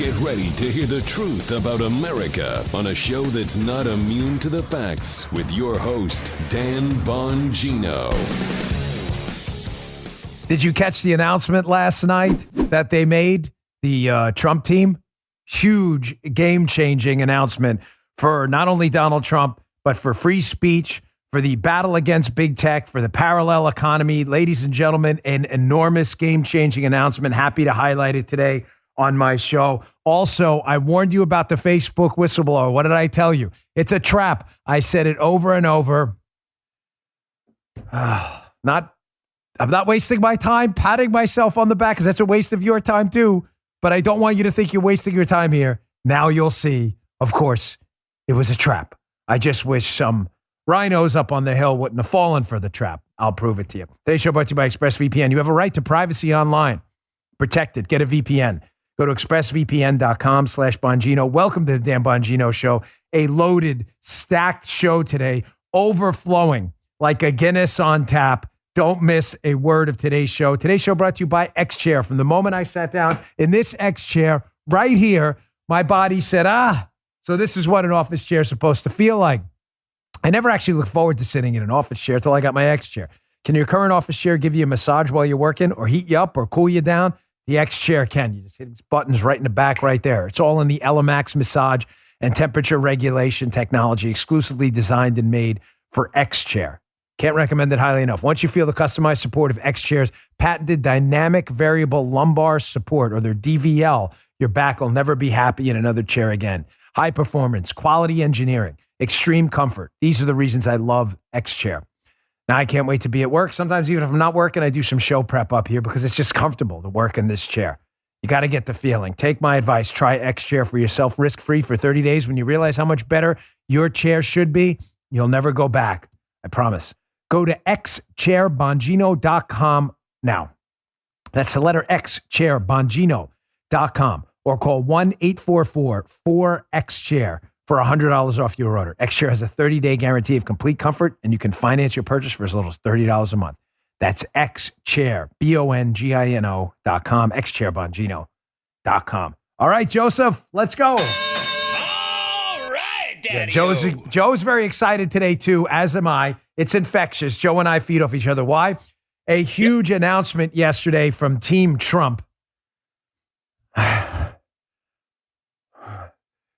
Get ready to hear the truth about America on a show that's not immune to the facts with your host, Dan Bongino. Did you catch the announcement last night that they made, the Trump team? Huge game-changing announcement for not only Donald Trump, but for free speech, for the battle against big tech, for the parallel economy. Ladies and gentlemen, an enormous game-changing announcement. Happy to highlight it today on my show. Also, I warned you about the Facebook whistleblower. What did I tell you? It's a trap. I said it over and over. I'm not wasting my time patting myself on the back because that's a waste of your time too. But I don't want you to think you're wasting your time here. Now you'll see. Of course, it was a trap. I just wish some rhinos up on the hill wouldn't have fallen for the trap. I'll prove it to you. Today's show brought to you by ExpressVPN. You have a right to privacy online. Protect it. Get a VPN. Go to expressvpn.com/Bongino. Welcome to the Dan Bongino Show. A loaded, stacked show today, overflowing like a Guinness on tap. Don't miss a word of today's show. Today's show brought to you by X-Chair. From the moment I sat down in this X-Chair right here, my body said, so this is what an office chair is supposed to feel like. I never actually looked forward to sitting in an office chair until I got my X-Chair. Can your current office chair give you a massage while you're working or heat you up or cool you down? The X-Chair can. You just hit its buttons right in the back right there. It's all in the Elemax massage and temperature regulation technology exclusively designed and made for X-Chair. Can't recommend it highly enough. Once you feel the customized support of X-Chair's patented dynamic variable lumbar support, or their DVL, your back will never be happy in another chair again. High performance, quality engineering, extreme comfort. These are the reasons I love X-Chair. Now, I can't wait to be at work. Sometimes even if I'm not working, I do some show prep up here because it's just comfortable to work in this chair. You got to get the feeling. Take my advice. Try X-Chair for yourself risk-free for 30 days. When you realize how much better your chair should be, you'll never go back. I promise. Go to xchairbongino.com now. That's the letter X, chairbongino.com, or call 1-844-4XChair for $100 off your order. X-Chair has a 30-day guarantee of complete comfort, and you can finance your purchase for as little as $30 a month. That's XChair, BONGINO.com, xchairbongino.com. All right, Joseph, let's go. Daddy. Yeah, Joe's very excited today, too, as am I. It's infectious. Joe and I feed off each other. Why? A huge announcement yesterday from Team Trump.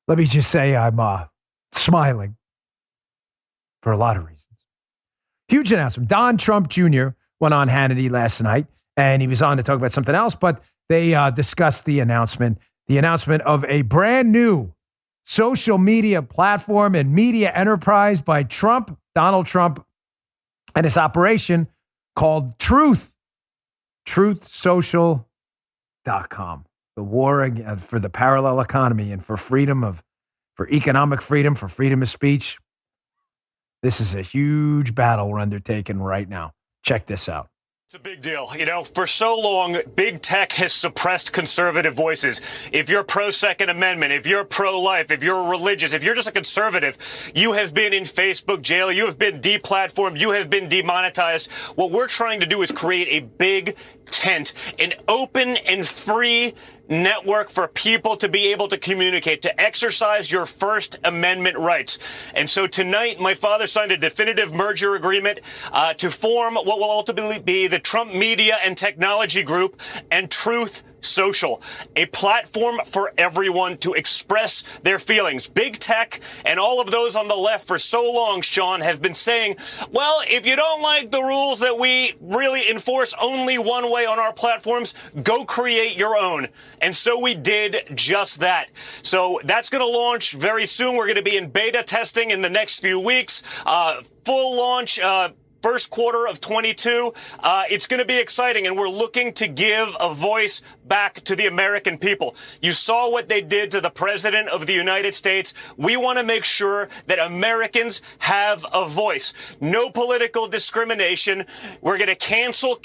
Let me just say I'm smiling for a lot of reasons. Huge announcement. Don Trump Jr. went on Hannity last night, and he was on to talk about something else, but they discussed the announcement of a brand new social media platform and media enterprise by Donald Trump, and his operation called truthsocial.com. The war for the parallel economy and for economic freedom, for freedom of speech. This is a huge battle we're undertaking right now. Check this out. It's a big deal. You know, for so long, big tech has suppressed conservative voices. If you're pro-Second Amendment, if you're pro-life, if you're religious, if you're just a conservative, you have been in Facebook jail, you have been deplatformed, you have been demonetized. What we're trying to do is create a big tent, an open and free network for people to be able to communicate, to exercise your First Amendment rights. And so tonight, my father signed a definitive merger agreement to form what will ultimately be the Trump Media and Technology Group and Truth Social, a platform for everyone to express their feelings. Big tech and all of those on the left for so long, Sean, have been saying, well, if you don't like the rules that we really enforce only one way on our platforms, go create your own. And so we did just that. So that's going to launch very soon. We're going to be in beta testing in the next few weeks. Full launch first quarter of 22. It's going to be exciting, and we're looking to give a voice back to the American people. You saw what they did to the President of the United States. We want to make sure that Americans have a voice. No political discrimination. We're going to cancel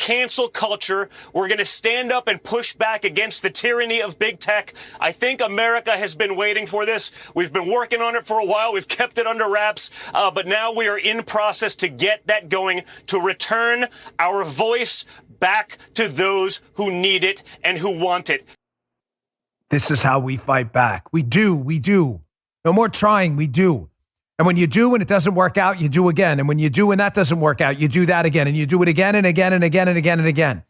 culture. We're going to stand up and push back against the tyranny of big tech. I think America has been waiting for this. We've been working on it for a while. We've kept it under wraps, but now we are in process to get that going, to return our voice back to those who need it and who want it. This is how we fight back. We do. No more trying, we do. And when you do and it doesn't work out, you do again. And when you do and that doesn't work out, you do that again. And you do it again and again and again and again and again.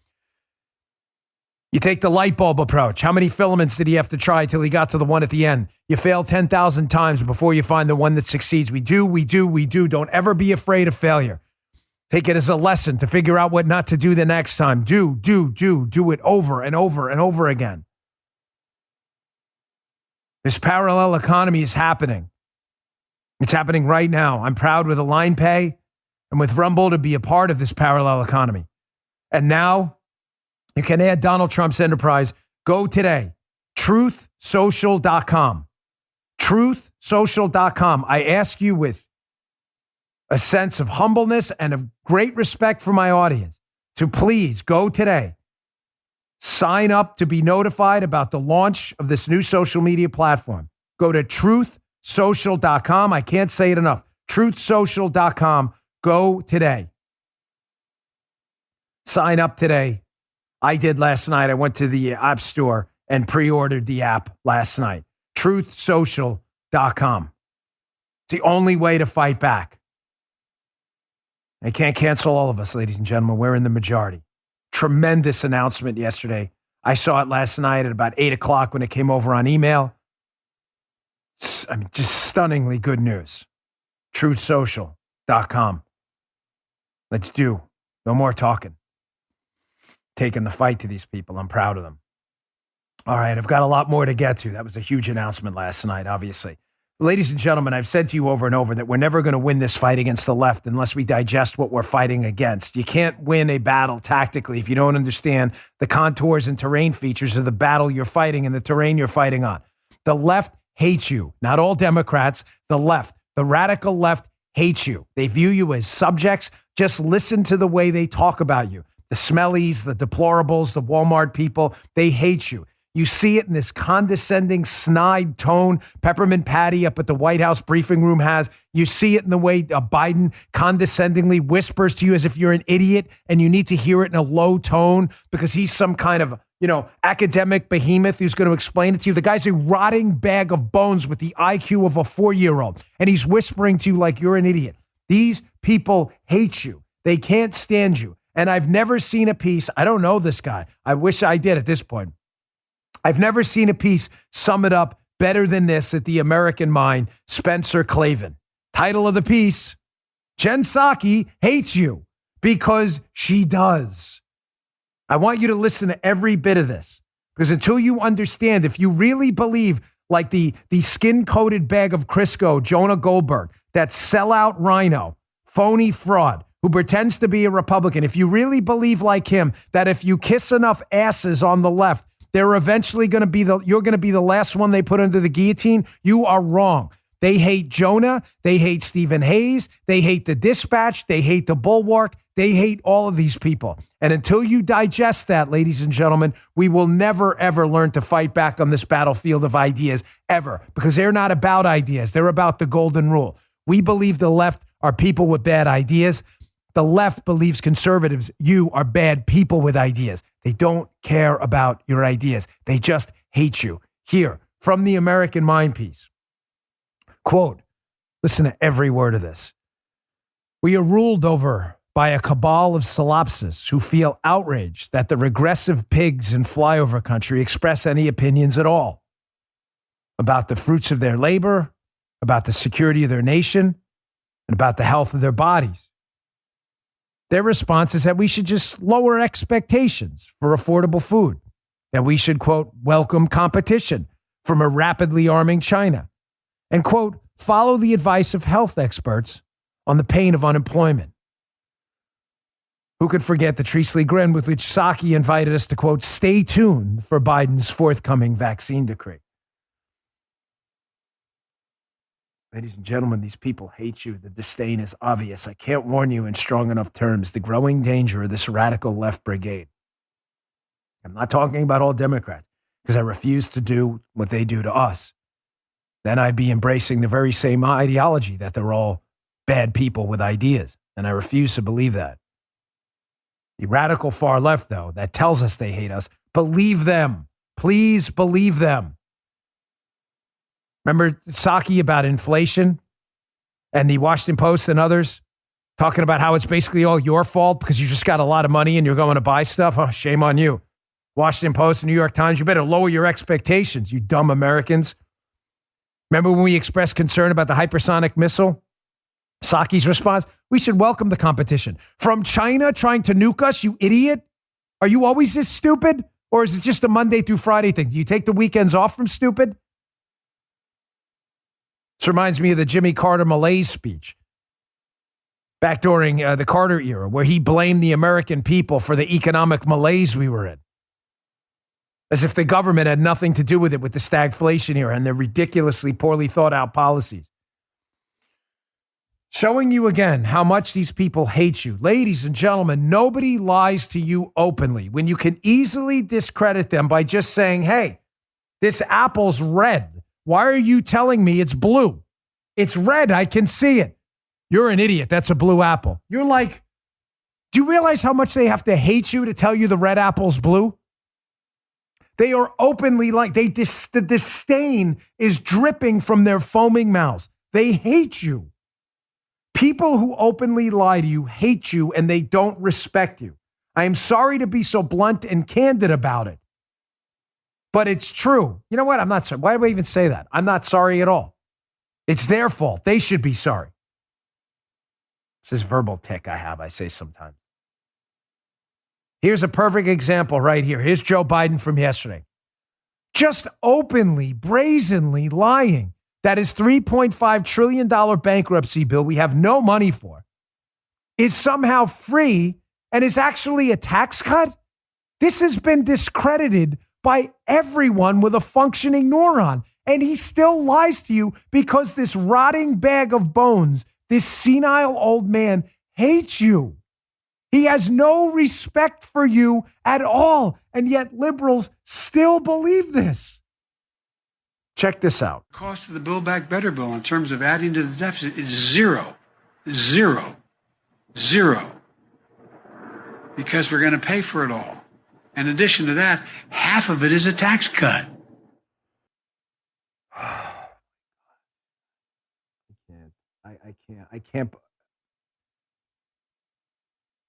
You take the light bulb approach. How many filaments did he have to try till he got to the one at the end? You fail 10,000 times before you find the one that succeeds. We do. Don't ever be afraid of failure. Take it as a lesson to figure out what not to do the next time. Do it over and over and over again. This parallel economy is happening. It's happening right now. I'm proud with Align Pay and with Rumble to be a part of this parallel economy. And now you can add Donald Trump's enterprise. Go today. TruthSocial.com. TruthSocial.com. I ask you with a sense of humbleness and of great respect for my audience to please go today. Sign up to be notified about the launch of this new social media platform. Go to TruthSocial.com. I can't say it enough. TruthSocial.com. Go today. Sign up today. I did last night. I went to the App Store and pre-ordered the app last night. TruthSocial.com. It's the only way to fight back. I can't cancel all of us, ladies and gentlemen. We're in the majority. Tremendous announcement yesterday. I saw it last night at about 8 o'clock when it came over on email. I mean, just stunningly good news. TruthSocial.com. Let's do. No more talking. Taking the fight to these people. I'm proud of them. All right, I've got a lot more to get to. That was a huge announcement last night, obviously. Ladies and gentlemen, I've said to you over and over that we're never going to win this fight against the left unless we digest what we're fighting against. You can't win a battle tactically if you don't understand the contours and terrain features of the battle you're fighting and the terrain you're fighting on. The left hates you. Not all Democrats. The left, the radical left hates you. They view you as subjects. Just listen to the way they talk about you. The smellies, the deplorables, the Walmart people, they hate you. You see it in this condescending, snide tone Peppermint Patty up at the White House briefing room has. You see it in the way Biden condescendingly whispers to you as if you're an idiot and you need to hear it in a low tone because he's some kind of, academic behemoth who's going to explain it to you. The guy's a rotting bag of bones with the IQ of a 4-year-old, and he's whispering to you like you're an idiot. These people hate you. They can't stand you. And I've never seen a piece. I don't know this guy. I wish I did at this point. I've never seen a piece sum it up better than this at the American Mind, Spencer Clavin. Title of the piece, Jen Psaki hates you because she does. I want you to listen to every bit of this because until you understand, if you really believe like the skin-coated bag of Crisco, Jonah Goldberg, that sellout rhino, phony fraud, who pretends to be a Republican, if you really believe like him, that if you kiss enough asses on the left, they're eventually going to be you're going to be the last one they put under the guillotine, you are wrong. They hate Jonah. They hate Stephen Hayes. They hate the Dispatch. They hate the Bulwark. They hate all of these people. And until you digest that, ladies and gentlemen, we will never, ever learn to fight back on this battlefield of ideas ever, because they're not about ideas. They're about the golden rule. We believe the left are people with bad ideas. The left believes conservatives, you are bad people with ideas. They don't care about your ideas. They just hate you. Here, from the American Mind piece, quote, listen to every word of this. We are ruled over by a cabal of solipsists who feel outraged that the regressive pigs in flyover country express any opinions at all about the fruits of their labor, about the security of their nation, and about the health of their bodies. Their response is that we should just lower expectations for affordable food, that we should, quote, welcome competition from a rapidly arming China, and, quote, follow the advice of health experts on the pain of unemployment. Who could forget the Treasley grin with which Psaki invited us to, quote, stay tuned for Biden's forthcoming vaccine decree? Ladies and gentlemen, these people hate you. The disdain is obvious. I can't warn you in strong enough terms the growing danger of this radical left brigade. I'm not talking about all Democrats, because I refuse to do what they do to us. Then I'd be embracing the very same ideology that they're all bad people with ideas, and I refuse to believe that. The radical far left, though, that tells us they hate us, believe them. Please believe them. Remember Psaki about inflation and the Washington Post and others talking about how it's basically all your fault because you just got a lot of money and you're going to buy stuff? Oh, shame on you. Washington Post and New York Times, you better lower your expectations, you dumb Americans. Remember when we expressed concern about the hypersonic missile? Psaki's response, we should welcome the competition. From China trying to nuke us, you idiot? Are you always this stupid? Or is it just a Monday through Friday thing? Do you take the weekends off from stupid? This reminds me of the Jimmy Carter malaise speech back during the Carter era, where he blamed the American people for the economic malaise we were in. As if the government had nothing to do with it, with the stagflation era and their ridiculously poorly thought out policies. Showing you again how much these people hate you. Ladies and gentlemen, nobody lies to you openly when you can easily discredit them by just saying, hey, this apple's red. Why are you telling me it's blue? It's red. I can see it. You're an idiot. That's a blue apple. You're like, do you realize how much they have to hate you to tell you the red apple's blue? They are openly like, the disdain is dripping from their foaming mouths. They hate you. People who openly lie to you hate you and they don't respect you. I am sorry to be so blunt and candid about it, but it's true. You know what? I'm not sorry. Why do I even say that? I'm not sorry at all. It's their fault. They should be sorry. It's this verbal tick I have, I say sometimes. Here's a perfect example right here. Here's Joe Biden from yesterday. Just openly, brazenly lying that his $3.5 trillion bankruptcy bill we have no money for is somehow free and is actually a tax cut. This has been discredited by everyone with a functioning neuron. And he still lies to you because this rotting bag of bones, this senile old man, hates you. He has no respect for you at all. And yet liberals still believe this. Check this out. The cost of the Build Back Better bill in terms of adding to the deficit is zero. Zero. Zero. Because we're going to pay for it all. In addition to that, half of it is a tax cut. I can't.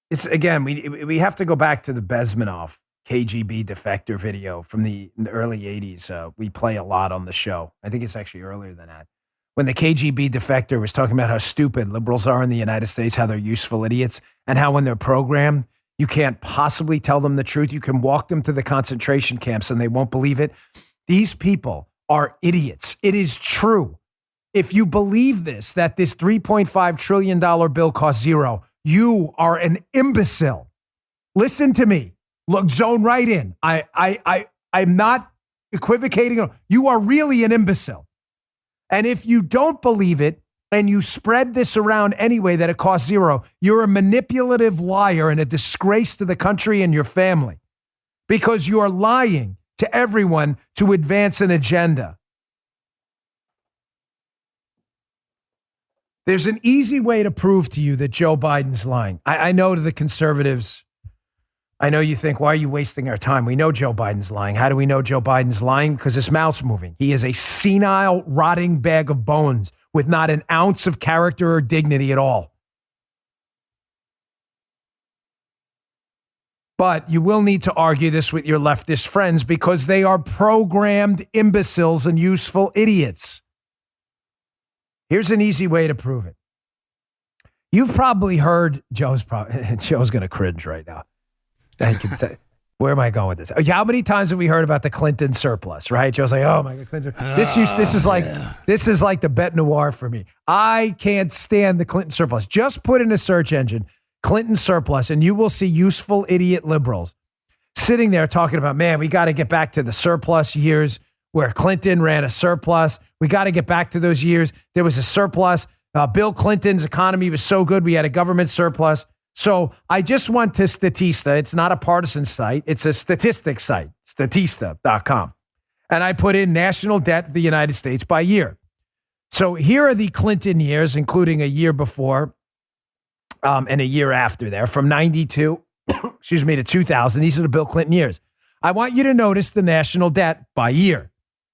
It's again, we have to go back to the Bezmenov KGB defector video from the early 80s. We play a lot on the show. I think it's actually earlier than that. When the KGB defector was talking about how stupid liberals are in the United States, how they're useful idiots, and how when they're programmed, you can't possibly tell them the truth. You can walk them to the concentration camps and they won't believe it. These people are idiots. It is true. If you believe this, that this $3.5 trillion bill costs zero, you are an imbecile. Listen to me. Look, zone right in. I'm not equivocating. You are really an imbecile. And if you don't believe it and you spread this around anyway that it costs zero, you're a manipulative liar and a disgrace to the country and your family because you are lying to everyone to advance an agenda. There's an easy way to prove to you that Joe Biden's lying. I know to the conservatives, I know you think, why are you wasting our time? We know Joe Biden's lying. How do we know Joe Biden's lying? Because his mouth's moving. He is a senile, rotting bag of bones with not an ounce of character or dignity at all. But you will need to argue this with your leftist friends because they are programmed imbeciles and useful idiots. Here's an easy way to prove it. You've probably heard, Joe's going to cringe right now. Where am I going with this? How many times have we heard about the Clinton surplus, right? Joe's like, oh my God, Clinton. This is like the bête noire for me. I can't stand the Clinton surplus. Just put in a search engine, Clinton surplus, and you will see useful idiot liberals sitting there talking about, man, we got to get back to the surplus years where Clinton ran a surplus. We got to get back to those years. There was a surplus. Bill Clinton's economy was so good, we had a government surplus. So I just went to Statista. It's not a partisan site. It's a statistics site, statista.com. And I put in national debt of the United States by year. So here are the Clinton years, including a year before and a year after there, from 92, to 2000. These are the Bill Clinton years. I want you to notice the national debt by year.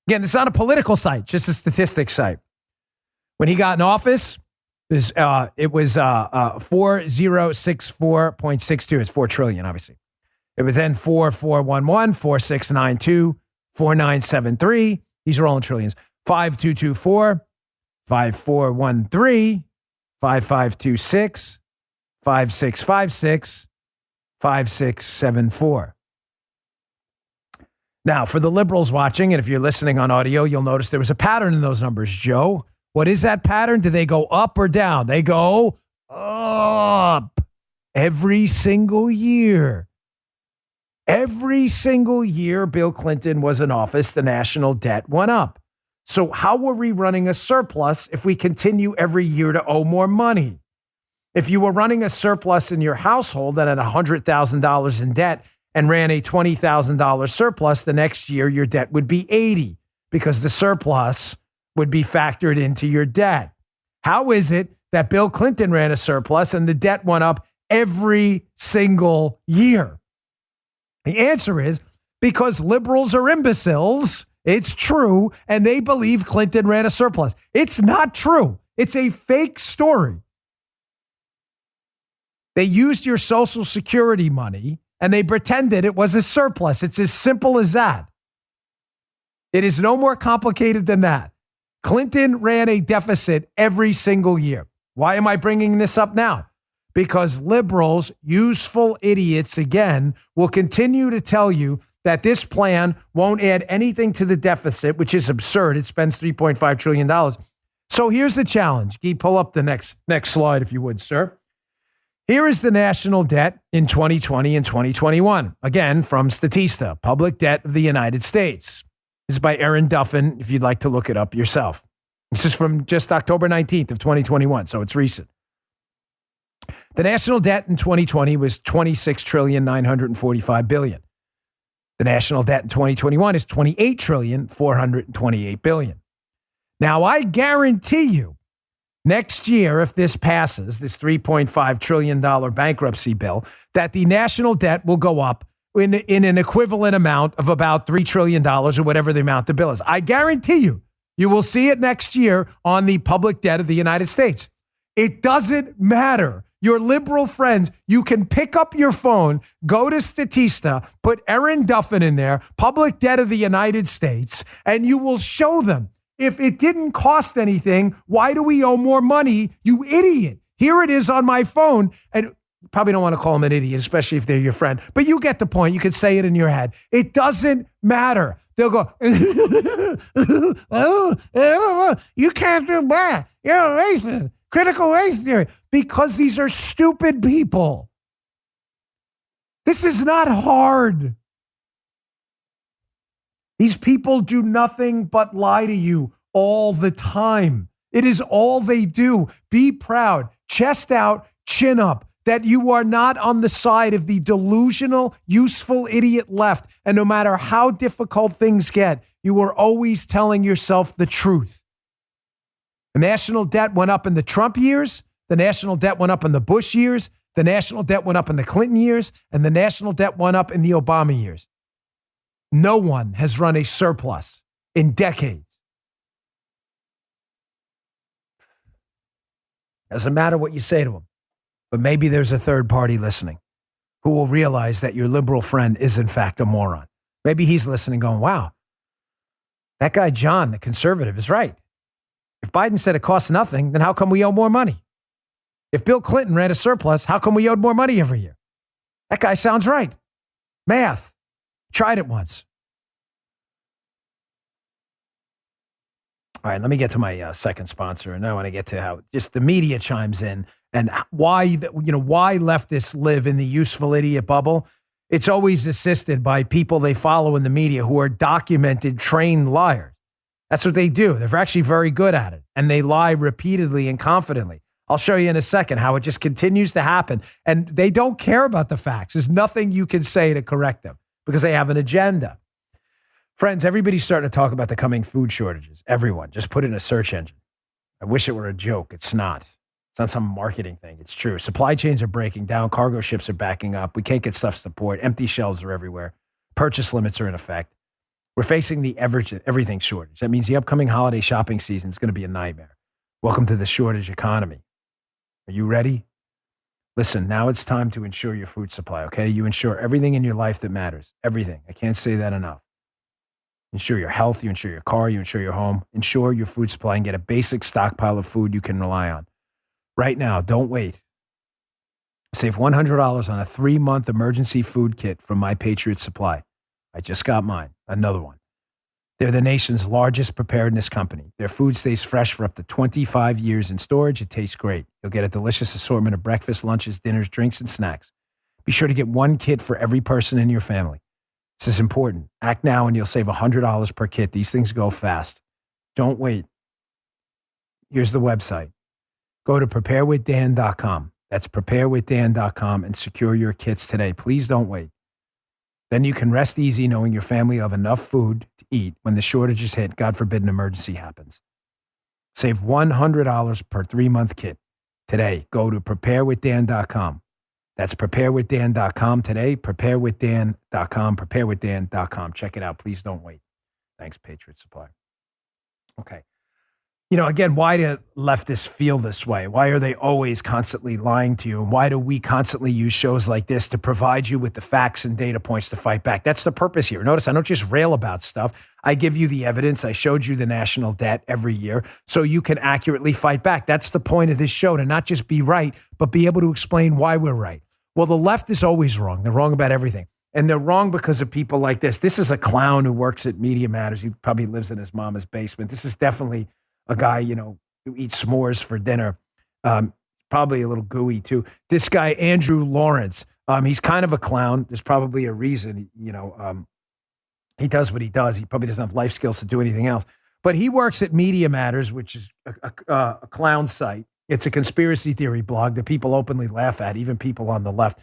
Again, it's not a political site, just a statistics site. When he got in office, it was 4064.62. It's 4 trillion, obviously. It was then 4411, 4692, 4973. These are all in trillions. 5224, 5413, 5526, 5656, 5674. Now, for the liberals watching, and if you're listening on audio, you'll notice there was a pattern in those numbers, Joe. What is that pattern? Do they go up or down? They go up every single year. Every single year Bill Clinton was in office, the national debt went up. So how were we running a surplus if we continue every year to owe more money? If you were running a surplus in your household that had $100,000 in debt and ran a $20,000 surplus, the next year your debt would be $80,000 because the surplus would be factored into your debt. How is it that Bill Clinton ran a surplus and the debt went up every single year? The answer is because liberals are imbeciles. It's true. And they believe Clinton ran a surplus. It's not true. It's a fake story. They used your Social Security money and they pretended it was a surplus. It's as simple as that. It is no more complicated than that. Clinton ran a deficit every single year. Why am I bringing this up now? Because liberals, useful idiots, again, will continue to tell you that this plan won't add anything to the deficit, which is absurd. It spends $3.5 trillion. So here's the challenge. Guy, pull up the next slide, if you would, sir. Here is the national debt in 2020 and 2021. Again, from Statista, Public Debt of the United States. This is by Aaron Duffin, if you'd like to look it up yourself. This is from just October 19th of 2021, so it's recent. The national debt in 2020 was $26.945 trillion. The national debt in 2021 is $28.428 trillion. Now, I guarantee you, next year, if this passes, this $3.5 trillion bankruptcy bill, that the national debt will go up in an equivalent amount of about $3 trillion or whatever the amount the bill is. I guarantee you, you will see it next year on the public debt of the United States. It doesn't matter. Your liberal friends, you can pick up your phone, go to Statista, put Aaron Duffin in there, public debt of the United States, and you will show them. If it didn't cost anything, why do we owe more money, you idiot? Here it is on my phone. And you probably don't want to call them an idiot, especially if they're your friend. But you get the point. You could say it in your head. It doesn't matter. They'll go, you can't do that. You're a racist. Critical race theory. Because these are stupid people. This is not hard. These people do nothing but lie to you all the time. It is all they do. Be proud, chest out, chin up, that you are not on the side of the delusional, useful idiot left. And no matter how difficult things get, you are always telling yourself the truth. The national debt went up in the Trump years. The national debt went up in the Bush years. The national debt went up in the Clinton years. And the national debt went up in the Obama years. No one has run a surplus in decades. Doesn't matter what you say to them. But maybe there's a third party listening who will realize that your liberal friend is in fact a moron. Maybe he's listening going, wow, that guy John, the conservative, is right. If Biden said it costs nothing, then how come we owe more money? If Bill Clinton ran a surplus, how come we owed more money every year? That guy sounds right. Math. Tried it once. All right, let me get to my second sponsor, and I want to get to how just the media chimes in and why leftists live in the useful idiot bubble. It's always assisted by people they follow in the media who are documented, trained liars. That's what they do. They're actually very good at it, and they lie repeatedly and confidently. I'll show you in a second how it just continues to happen, and they don't care about the facts. There's nothing you can say to correct them because they have an agenda. Friends, everybody's starting to talk about the coming food shortages. Everyone, just put it in a search engine. I wish it were a joke. It's not. It's not some marketing thing. It's true. Supply chains are breaking down. Cargo ships are backing up. We can't get stuff to port. Empty shelves are everywhere. Purchase limits are in effect. We're facing the everything shortage. That means the upcoming holiday shopping season is going to be a nightmare. Welcome to the shortage economy. Are you ready? Listen, now it's time to insure your food supply, okay? You insure everything in your life that matters. Everything. I can't say that enough. Insure your health, you insure your car, you insure your home. Insure your food supply and get a basic stockpile of food you can rely on. Right now, don't wait. Save $100 on a 3-month emergency food kit from My Patriot Supply. I just got mine. Another one. They're the nation's largest preparedness company. Their food stays fresh for up to 25 years in storage. It tastes great. You'll get a delicious assortment of breakfast, lunches, dinners, drinks, and snacks. Be sure to get one kit for every person in your family. This is important. Act now and you'll save $100 per kit. These things go fast. Don't wait. Here's the website. Go to preparewithdan.com. That's preparewithdan.com and secure your kits today. Please don't wait. Then you can rest easy knowing your family will have enough food to eat when the shortages hit. God forbid an emergency happens. Save $100 per 3-month kit today. Go to preparewithdan.com. That's preparewithdan.com today. Preparewithdan.com. Preparewithdan.com. Check it out. Please don't wait. Thanks, Patriot Supply. Okay. You know, again, why do leftists feel this way? Why are they always constantly lying to you? And why do we constantly use shows like this to provide you with the facts and data points to fight back? That's the purpose here. Notice I don't just rail about stuff. I give you the evidence. I showed you the national debt every year so you can accurately fight back. That's the point of this show, to not just be right, but be able to explain why we're right. Well, the left is always wrong. They're wrong about everything. And they're wrong because of people like this. This is a clown who works at Media Matters. He probably lives in his mama's basement. This is definitely a guy, you know, who eats s'mores for dinner. Probably a little gooey too. This guy, Andrew Lawrence, he's kind of a clown. There's probably a reason, you know, he does what he does. He probably doesn't have life skills to do anything else. But he works at Media Matters, which is a clown site. It's a conspiracy theory blog that people openly laugh at, even people on the left.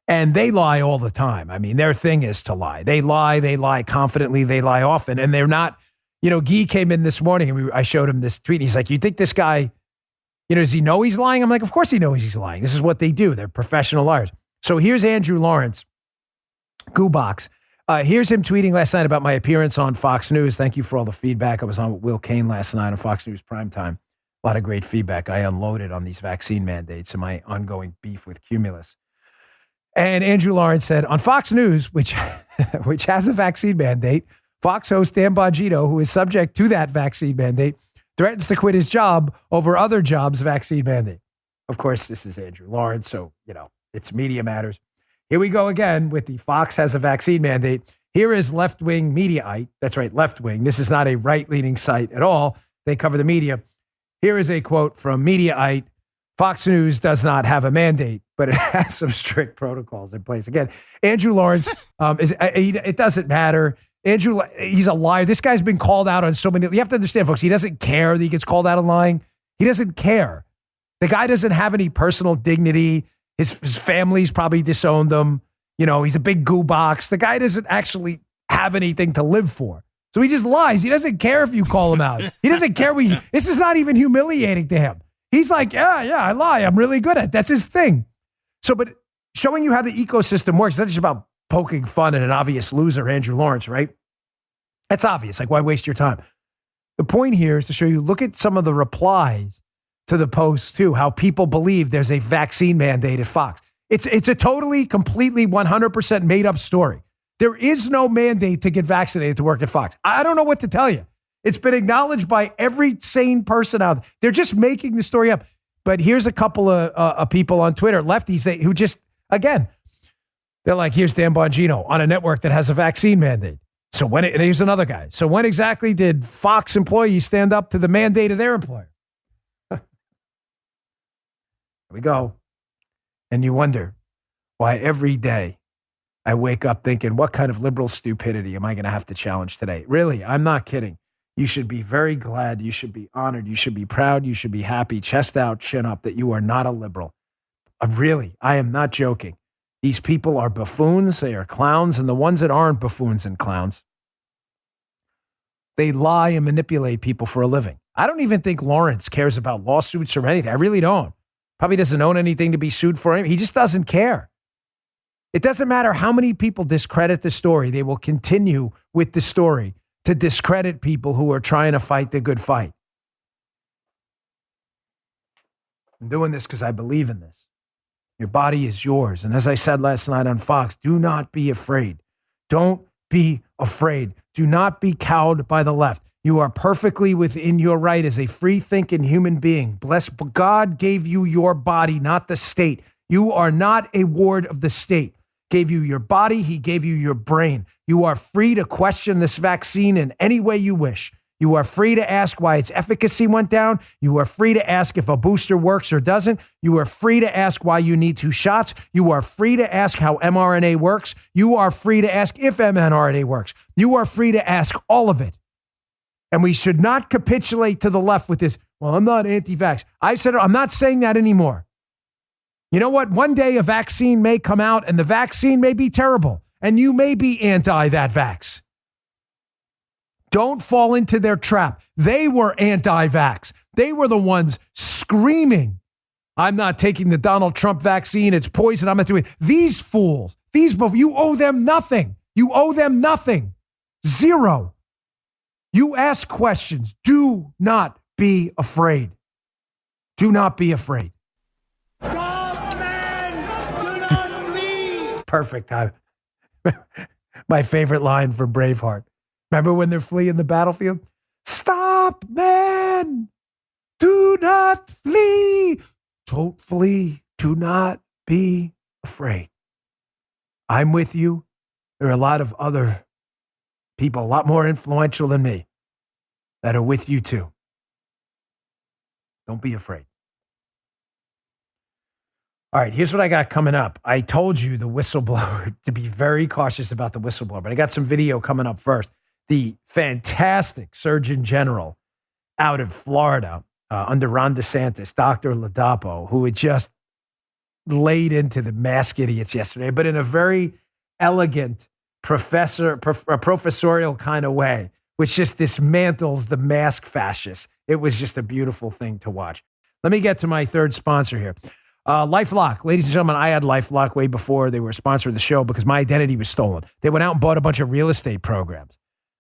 And they lie all the time. I mean, their thing is to lie. They lie confidently, they lie often, and they're not. You know, Guy came in this morning and I showed him this tweet. He's like, you think this guy, you know, does he know he's lying? I'm like, of course he knows he's lying. This is what they do. They're professional liars. So here's Andrew Lawrence, Goobox. Here's him tweeting last night about my appearance on Fox News. Thank you for all the feedback. I was on with Will Cain last night on Fox News Primetime. A lot of great feedback. I unloaded on these vaccine mandates and my ongoing beef with Cumulus. And Andrew Lawrence said, on Fox News, which has a vaccine mandate, Fox host Dan Bongino, who is subject to that vaccine mandate, threatens to quit his job over other jobs' vaccine mandate. Of course, this is Andrew Lawrence, so, you know, it's Media Matters. Here we go again with the Fox has a vaccine mandate. Here is left-wing Mediaite. That's right, left-wing. This is not a right-leaning site at all. They cover the media. Here is a quote from Mediaite. Fox News does not have a mandate, but it has some strict protocols in place. Again, Andrew Lawrence, it doesn't matter. Andrew, he's a liar. This guy's been called out on so many. You have to understand, folks, he doesn't care that he gets called out on lying. He doesn't care. The guy doesn't have any personal dignity. His family's probably disowned him. You know, he's a big goo box. The guy doesn't actually have anything to live for. So he just lies. He doesn't care if you call him out. He doesn't care. This is not even humiliating to him. He's like, yeah, I lie. I'm really good at it. That's his thing. So, but showing you how the ecosystem works, that's just about poking fun at an obvious loser, Andrew Lawrence, right? That's obvious. Like, why waste your time? The point here is to show you, look at some of the replies to the post too, how people believe there's a vaccine mandate at Fox. It's a totally, completely, 100% made up story. There is no mandate to get vaccinated to work at Fox. I don't know what to tell you. It's been acknowledged by every sane person out there. They're just making the story up. But here's a couple of people on Twitter, lefties, who just, again, they're like, here's Dan Bongino on a network that has a vaccine mandate. So and here's another guy. So when exactly did Fox employees stand up to the mandate of their employer? Here we go. And you wonder why every day I wake up thinking, what kind of liberal stupidity am I going to have to challenge today? Really, I'm not kidding. You should be very glad. You should be honored. You should be proud. You should be happy, chest out, chin up, that you are not a liberal. Really, I am not joking. These people are buffoons. They are clowns. And the ones that aren't buffoons and clowns, they lie and manipulate people for a living. I don't even think Lawrence cares about lawsuits or anything. I really don't. Probably doesn't own anything to be sued for. He just doesn't care. It doesn't matter how many people discredit the story. They will continue with the story to discredit people who are trying to fight the good fight. I'm doing this because I believe in this. Your body is yours. And as I said last night on Fox, do not be afraid. Don't be afraid. Do not be cowed by the left. You are perfectly within your right as a free-thinking human being. Blessed, God gave you your body, not the state. You are not a ward of the state. Gave you your body, he gave you your brain. You are free to question this vaccine in any way you wish. You are free to ask why its efficacy went down. You are free to ask if a booster works or doesn't. You are free to ask why you need 2 shots. You are free to ask how mRNA works. You are free to ask if mRNA works. You are free to ask all of it. And we should not capitulate to the left with this, well, I'm not anti-vax. I said, I'm not saying that anymore. You know what? One day a vaccine may come out and the vaccine may be terrible and you may be anti that vax. Don't fall into their trap. They were anti-vax. They were the ones screaming, I'm not taking the Donald Trump vaccine. It's poison. I'm not doing it. These fools, you owe them nothing. You owe them nothing. Zero. You ask questions. Do not be afraid. Do not be afraid. Perfect. My favorite line from Braveheart. Remember when they're fleeing the battlefield? Stop, man. Do not flee. Don't flee. Do not be afraid. I'm with you. There are a lot of other people, a lot more influential than me, that are with you too. Don't be afraid. All right, here's what I got coming up. I told you the whistleblower to be very cautious about the whistleblower, but I got some video coming up first. The fantastic Surgeon General out of Florida under Ron DeSantis, Dr. Ladapo, who had just laid into the mask idiots yesterday, but in a very elegant professorial kind of way, which just dismantles the mask fascists. It was just a beautiful thing to watch. Let me get to my third sponsor here. LifeLock. Ladies and gentlemen, I had LifeLock way before they were a sponsor of the show because my identity was stolen. They went out and bought a bunch of real estate programs.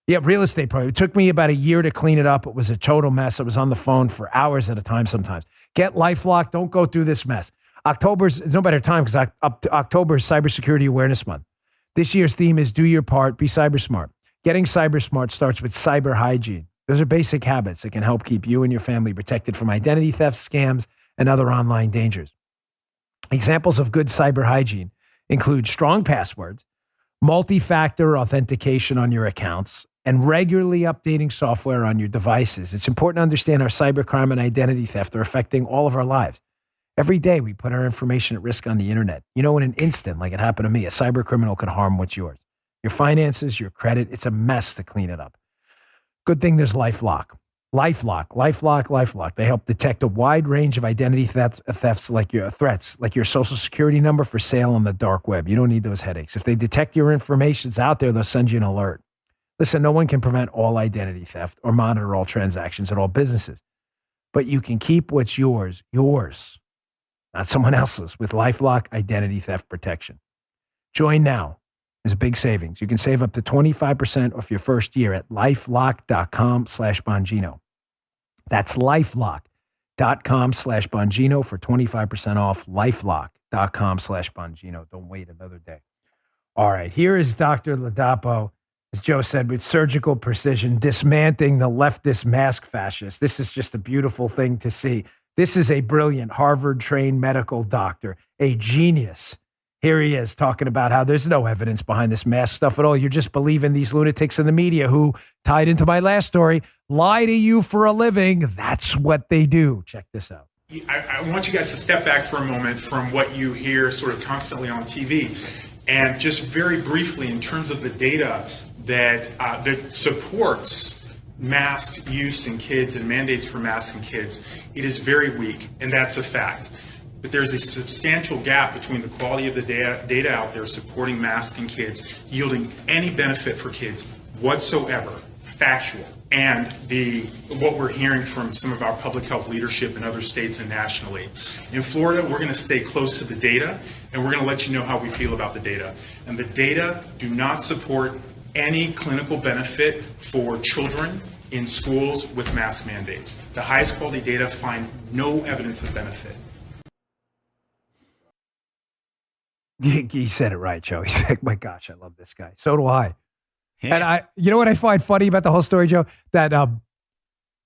Yeah, real estate program. It took me about a year to clean it up. It was a total mess. I was on the phone for hours at a time sometimes. Get LifeLock. Don't go through this mess. There's no better time because October is Cybersecurity Awareness Month. This year's theme is Do Your Part, Be Cyber Smart. Getting cyber smart starts with cyber hygiene. Those are basic habits that can help keep you and your family protected from identity theft, scams, and other online dangers. Examples of good cyber hygiene include strong passwords, multi-factor authentication on your accounts, and regularly updating software on your devices. It's important to understand how cybercrime and identity theft are affecting all of our lives. Every day we put our information at risk on the internet. You know, in an instant, like it happened to me, a cyber criminal could harm what's yours. Your finances, your credit, it's a mess to clean it up. Good thing there's LifeLock. LifeLock. They help detect a wide range of identity thefts like your threats, like your social security number for sale on the dark web. You don't need those headaches. If they detect your information's out there, they'll send you an alert. Listen, no one can prevent all identity theft or monitor all transactions at all businesses, but you can keep what's yours, not someone else's, with LifeLock Identity Theft Protection. Join now. There's big savings. You can save up to 25% off your first year at lifelock.com/Bongino. That's lifelock.com/Bongino for 25% off. Lifelock.com/Bongino. Don't wait another day. All right. Here is Dr. Ladapo, as Joe said, with surgical precision, dismantling the leftist mask fascists. This is just a beautiful thing to see. This is a brilliant Harvard-trained medical doctor, a genius. Here he is talking about how there's no evidence behind this mask stuff at all. You're just believing these lunatics in the media who, tied into my last story, lie to you for a living. That's what they do. Check this out. I want you guys to step back for a moment from what you hear sort of constantly on TV. And just very briefly, in terms of the data that supports mask use in kids and mandates for masks in kids, it is very weak, and that's a fact. But there's a substantial gap between the quality of the data out there supporting masks in kids, yielding any benefit for kids whatsoever, factual, and what we're hearing from some of our public health leadership in other states and nationally. In Florida, we're going to stay close to the data, and we're going to let you know how we feel about the data. And the data do not support any clinical benefit for children in schools with mask mandates. The highest quality data find no evidence of benefit. He said it right, Joe. He's like, my gosh, I love this guy. So do I. Yeah. And you know what I find funny about the whole story, Joe? That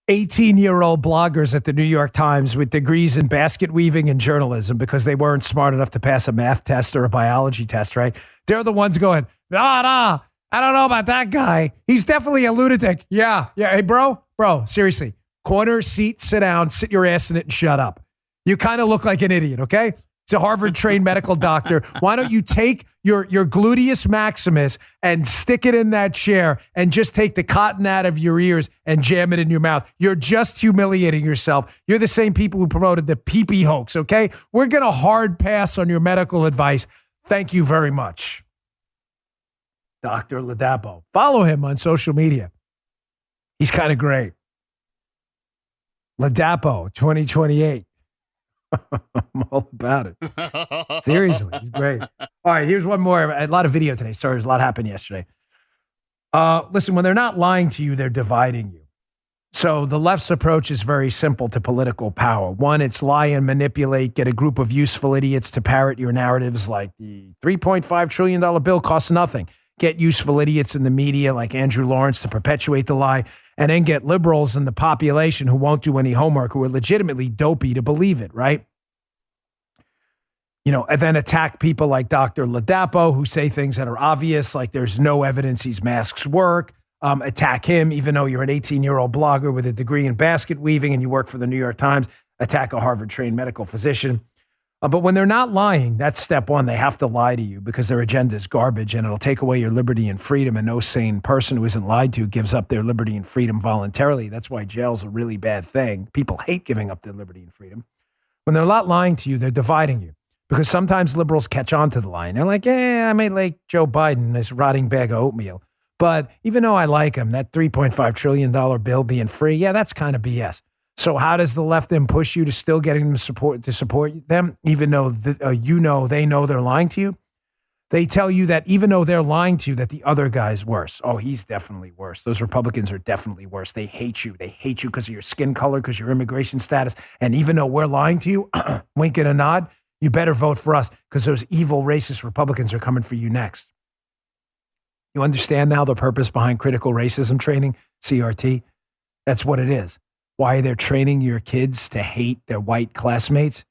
18-year-old bloggers at the New York Times with degrees in basket weaving and journalism, because they weren't smart enough to pass a math test or a biology test, right? They're the ones going, nah, I don't know about that guy. He's definitely a lunatic. Yeah. Hey, bro, seriously. Corner seat, sit down, sit your ass in it and shut up. You kind of look like an idiot, okay? It's a Harvard-trained medical doctor. Why don't you take your gluteus maximus and stick it in that chair and just take the cotton out of your ears and jam it in your mouth? You're just humiliating yourself. You're the same people who promoted the pee-pee hoax, okay? We're going to hard pass on your medical advice. Thank you very much. Dr. Ladapo. Follow him on social media. He's kind of great. Ladapo 2028. I'm all about it. Seriously, he's great. All right, here's one more. A lot of video today. Sorry, there's a lot happened yesterday. Listen, when they're not lying to you, they're dividing you. So the left's approach is very simple to political power. One, it's lie and manipulate, get a group of useful idiots to parrot your narratives like the $3.5 trillion bill costs nothing. Get useful idiots in the media like Andrew Lawrence to perpetuate the lie, and then get liberals in the population who won't do any homework, who are legitimately dopey to believe it, right? You know, and then attack people like Dr. Ladapo who say things that are obvious, like there's no evidence these masks work. Attack him, even though you're an 18-year-old blogger with a degree in basket weaving and you work for the New York Times. Attack a Harvard-trained medical physician. But when they're not lying, that's step one. They have to lie to you because their agenda is garbage and it'll take away your liberty and freedom. And no sane person who isn't lied to gives up their liberty and freedom voluntarily. That's why jail's a really bad thing. People hate giving up their liberty and freedom. When they're not lying to you, they're dividing you. Because sometimes liberals catch on to the lie. And they're like, I may like Joe Biden, this rotting bag of oatmeal. But even though I like him, that $3.5 trillion bill being free, that's kind of BS. So how does the left then push you to still getting them support them, even though they know they're lying to you? They tell you that even though they're lying to you, that the other guy's worse. Oh, he's definitely worse. Those Republicans are definitely worse. They hate you. They hate you because of your skin color, because of your immigration status. And even though we're lying to you, wink and a nod, you better vote for us because those evil racist Republicans are coming for you next. You understand now the purpose behind critical racism training, CRT? That's what it is. Why they're training your kids to hate their white classmates?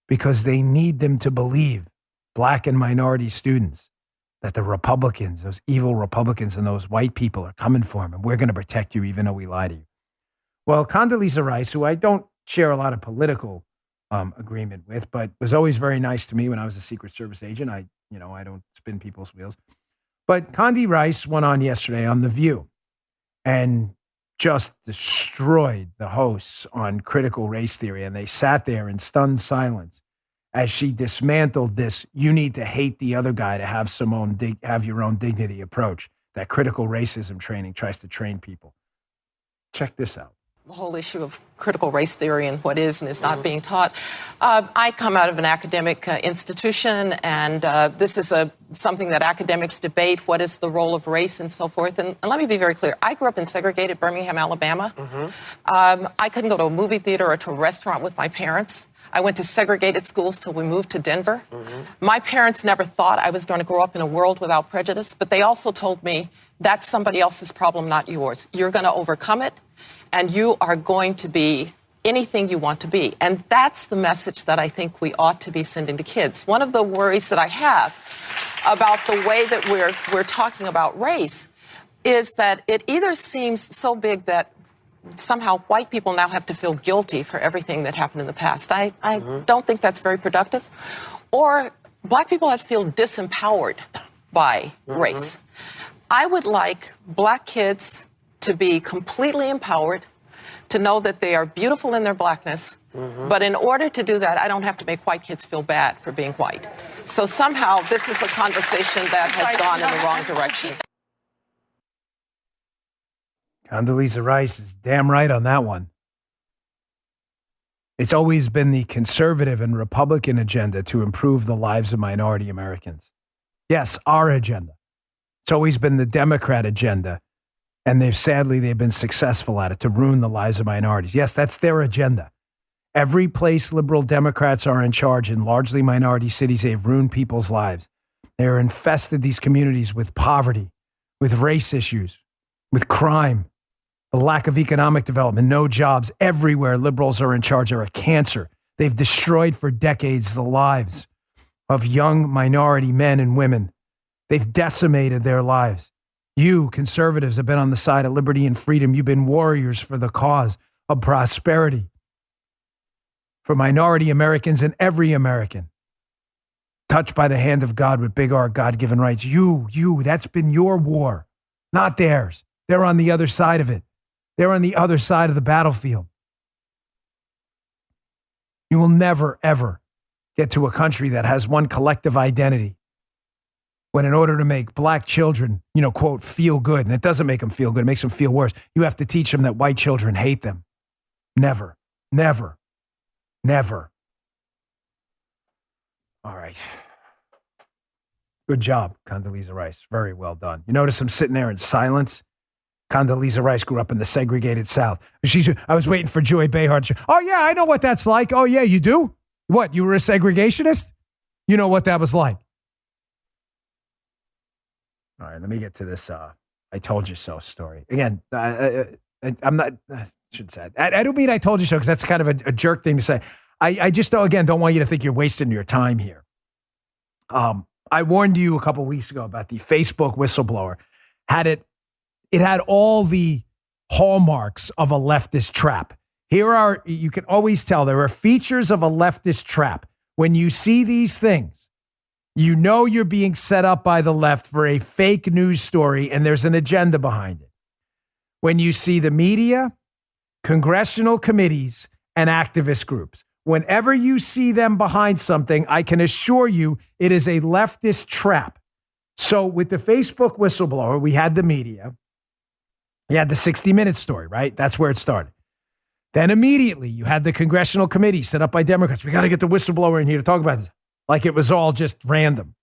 Because they need them to believe, black and minority students, that the Republicans, those evil Republicans and those white people are coming for them, and we're going to protect you even though we lie to you. Well, Condoleezza Rice, who I don't share a lot of political agreement with, but was always very nice to me when I was a Secret Service agent. I don't spin people's wheels. But Condi Rice went on yesterday on The View and just destroyed the hosts on critical race theory. And they sat there in stunned silence as she dismantled this, you need to hate the other guy to have have your own dignity approach that critical racism training tries to train people. Check this out. The whole issue of critical race theory and what is and is not being taught. I come out of an academic institution, and this is something that academics debate. What is the role of race and so forth? And let me be very clear. I grew up in segregated Birmingham, Alabama. I couldn't go to a movie theater or to a restaurant with my parents. I went to segregated schools till we moved to Denver. My parents never thought I was going to grow up in a world without prejudice, but they also told me that's somebody else's problem, not yours. You're going to overcome it, and you are going to be anything you want to be. And that's the message that I think we ought to be sending to kids. One of the worries that I have about the way that we're talking about race is that it either seems so big that somehow white people now have to feel guilty for everything that happened in the past. I don't think that's very productive. Or black people have to feel disempowered by race. I would like black kids to be completely empowered, to know that they are beautiful in their blackness. But in order to do that, I don't have to make white kids feel bad for being white. So somehow this is a conversation that has gone in the wrong direction. Condoleezza Rice is damn right on that one. It's always been the conservative and Republican agenda to improve the lives of minority Americans. Yes, our agenda. It's always been the Democrat agenda, and they've been successful at it, to ruin the lives of minorities. Yes, that's their agenda. Every place liberal Democrats are in charge in largely minority cities, they've ruined people's lives. They're infested these communities with poverty, with race issues, with crime, the lack of economic development, no jobs. Everywhere liberals are in charge are a cancer. They've destroyed for decades the lives of young minority men and women. They've decimated their lives. You, conservatives, have been on the side of liberty and freedom. You've been warriors for the cause of prosperity, for minority Americans and every American touched by the hand of God with big R, God-given rights. You, that's been your war, not theirs. They're on the other side of it. They're on the other side of the battlefield. You will never, ever get to a country that has one collective identity when, in order to make black children, quote, feel good, and it doesn't make them feel good, it makes them feel worse, you have to teach them that white children hate them. Never, never, never. All right. Good job, Condoleezza Rice. Very well done. You notice I'm sitting there in silence? Condoleezza Rice grew up in the segregated South. I was waiting for Joy Behar. Oh, yeah, I know what that's like. Oh, yeah, you do? What, you were a segregationist? You know what that was like. All right, let me get to this I told you so story. Again, I'm not, I shouldn't say it. I don't mean I told you so because that's kind of a jerk thing to say. I just, don't want you to think you're wasting your time here. I warned you a couple weeks ago about the Facebook whistleblower. It had all the hallmarks of a leftist trap. You can always tell there are features of a leftist trap. When you see these things, you know you're being set up by the left for a fake news story, and there's an agenda behind it. When you see the media, congressional committees, and activist groups, whenever you see them behind something, I can assure you it is a leftist trap. So with the Facebook whistleblower, we had the media. You had the 60 Minutes story, right? That's where it started. Then immediately you had the congressional committee set up by Democrats. We got to get the whistleblower in here to talk about this. Like it was all just random.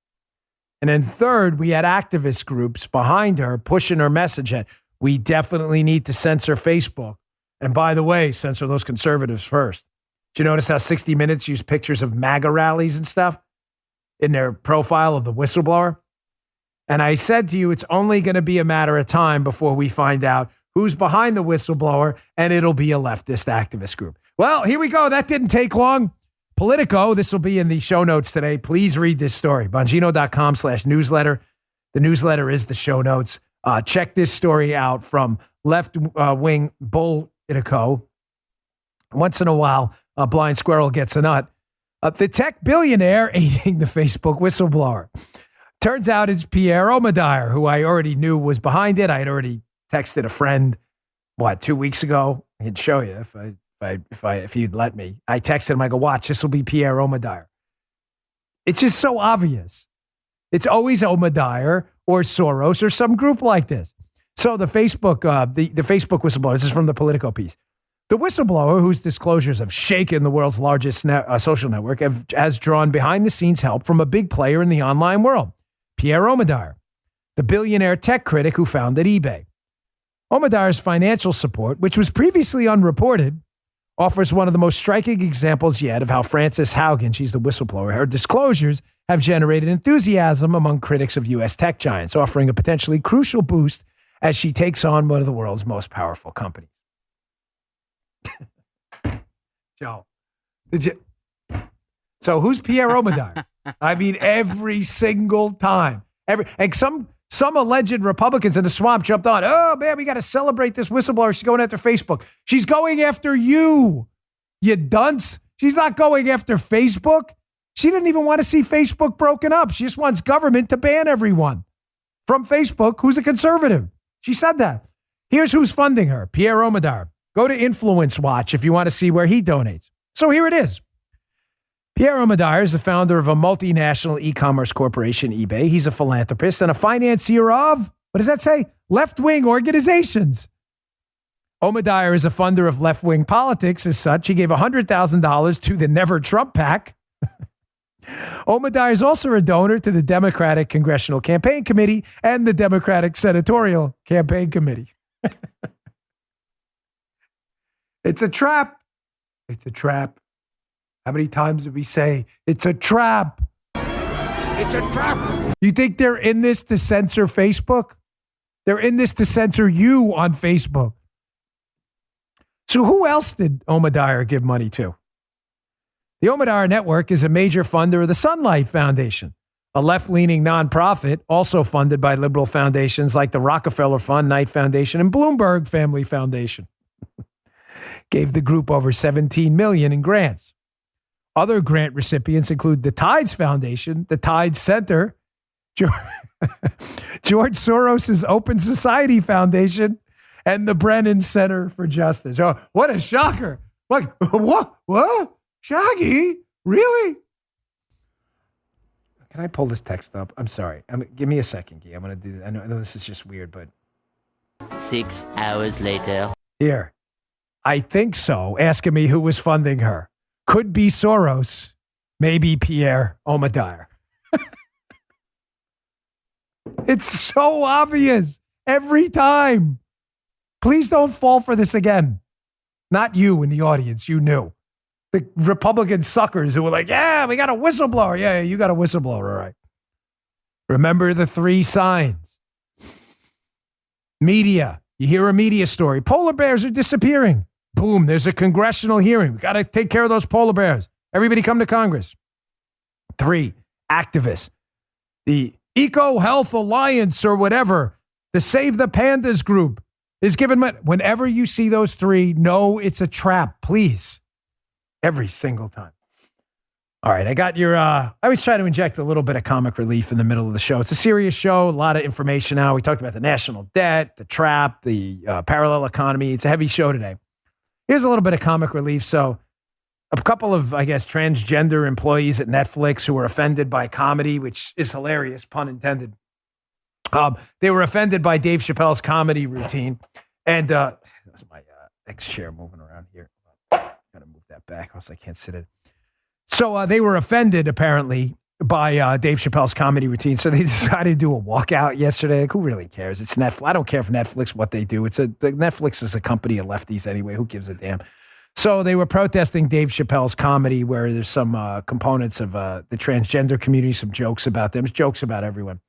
And then third, we had activist groups behind her pushing her message that we definitely need to censor Facebook. And by the way, censor those conservatives first. Did you notice how 60 Minutes used pictures of MAGA rallies and stuff in their profile of the whistleblower? And I said to you, it's only going to be a matter of time before we find out who's behind the whistleblower, and it'll be a leftist activist group. Well, here we go. That didn't take long. Politico, this will be in the show notes today. Please read this story. Bongino.com/newsletter. The newsletter is the show notes. Check this story out from left-wing Politico. Once in a while, a blind squirrel gets a nut. The tech billionaire aiding the Facebook whistleblower. Turns out it's Pierre Omidyar, who I already knew was behind it. I had already texted a friend, 2 weeks ago? I could show you if you'd let me. I texted him, I go, watch, this will be Pierre Omidyar. It's just so obvious. It's always Omidyar or Soros or some group like this. So the Facebook, the Facebook whistleblower, this is from the Politico piece. The whistleblower, whose disclosures have shaken the world's largest social network, has drawn behind-the-scenes help from a big player in the online world, Pierre Omidyar, the billionaire tech critic who founded eBay. Omidyar's financial support, which was previously unreported, offers one of the most striking examples yet of how Frances Haugen, she's the whistleblower, her disclosures have generated enthusiasm among critics of U.S. tech giants, offering a potentially crucial boost as she takes on one of the world's most powerful companies. Joe, did you? So who's Pierre Omidyar? I mean, every single time. And some alleged Republicans in the swamp jumped on. Oh, man, we got to celebrate this whistleblower. She's going after Facebook. She's going after you dunce. She's not going after Facebook. She didn't even want to see Facebook broken up. She just wants government to ban everyone from Facebook who's a conservative. She said that. Here's who's funding her, Pierre Omidyar. Go to Influence Watch if you want to see where he donates. So here it is. Pierre Omidyar is the founder of a multinational e-commerce corporation, eBay. He's a philanthropist and a financier of, what does that say? Left-wing organizations. Omadiah is a funder of left-wing politics. As such, he gave $100,000 to the Never Trump PAC. Omadiah is also a donor to the Democratic Congressional Campaign Committee and the Democratic Senatorial Campaign Committee. It's a trap. It's a trap. How many times did we say it's a trap? It's a trap. You think they're in this to censor Facebook? They're in this to censor you on Facebook. So who else did Omadiah give money to? The Omadiah Network is a major funder of the Sunlight Foundation, a left-leaning nonprofit also funded by liberal foundations like the Rockefeller Fund, Knight Foundation, and Bloomberg Family Foundation. Gave the group over $17 million in grants. Other grant recipients include the Tides Foundation, the Tides Center, George Soros' Open Society Foundation, and the Brennan Center for Justice. Oh, what a shocker. What? Shaggy? Really? Can I pull this text up? I'm sorry. Give me a second, Guy. I'm going to do that. I know this is just weird, but... 6 hours later. Here. I think so. Asking me who was funding her. Could be Soros. Maybe Pierre Omadiah. It's so obvious. Every time. Please don't fall for this again. Not you in the audience. You knew. The Republican suckers who were like, yeah, we got a whistleblower. Yeah, you got a whistleblower. All right. Remember the 3 signs. Media. You hear a media story. Polar bears are disappearing. Boom, there's a congressional hearing. We got to take care of those polar bears. Everybody come to Congress. 3, activists. The Eco Health Alliance or whatever, the Save the Pandas group is given money. Whenever you see those 3, know it's a trap, please. Every single time. All right, I got your, I always try to inject a little bit of comic relief in the middle of the show. It's a serious show, a lot of information now. We talked about the national debt, the trap, the parallel economy. It's a heavy show today. Here's a little bit of comic relief. So a couple of, I guess, transgender employees at Netflix who were offended by comedy, which is hilarious, pun intended. They were offended by Dave Chappelle's comedy routine. And that's my X chair moving around here. Got to move that back, or else I can't sit in. So they were offended, apparently, by Dave Chappelle's comedy routine. So they decided to do a walkout yesterday. Like, who really cares? It's Netflix. I don't care for Netflix, what they do. Netflix is a company of lefties anyway. Who gives a damn? So they were protesting Dave Chappelle's comedy, where there's some components of the transgender community, some jokes about them, jokes about everyone.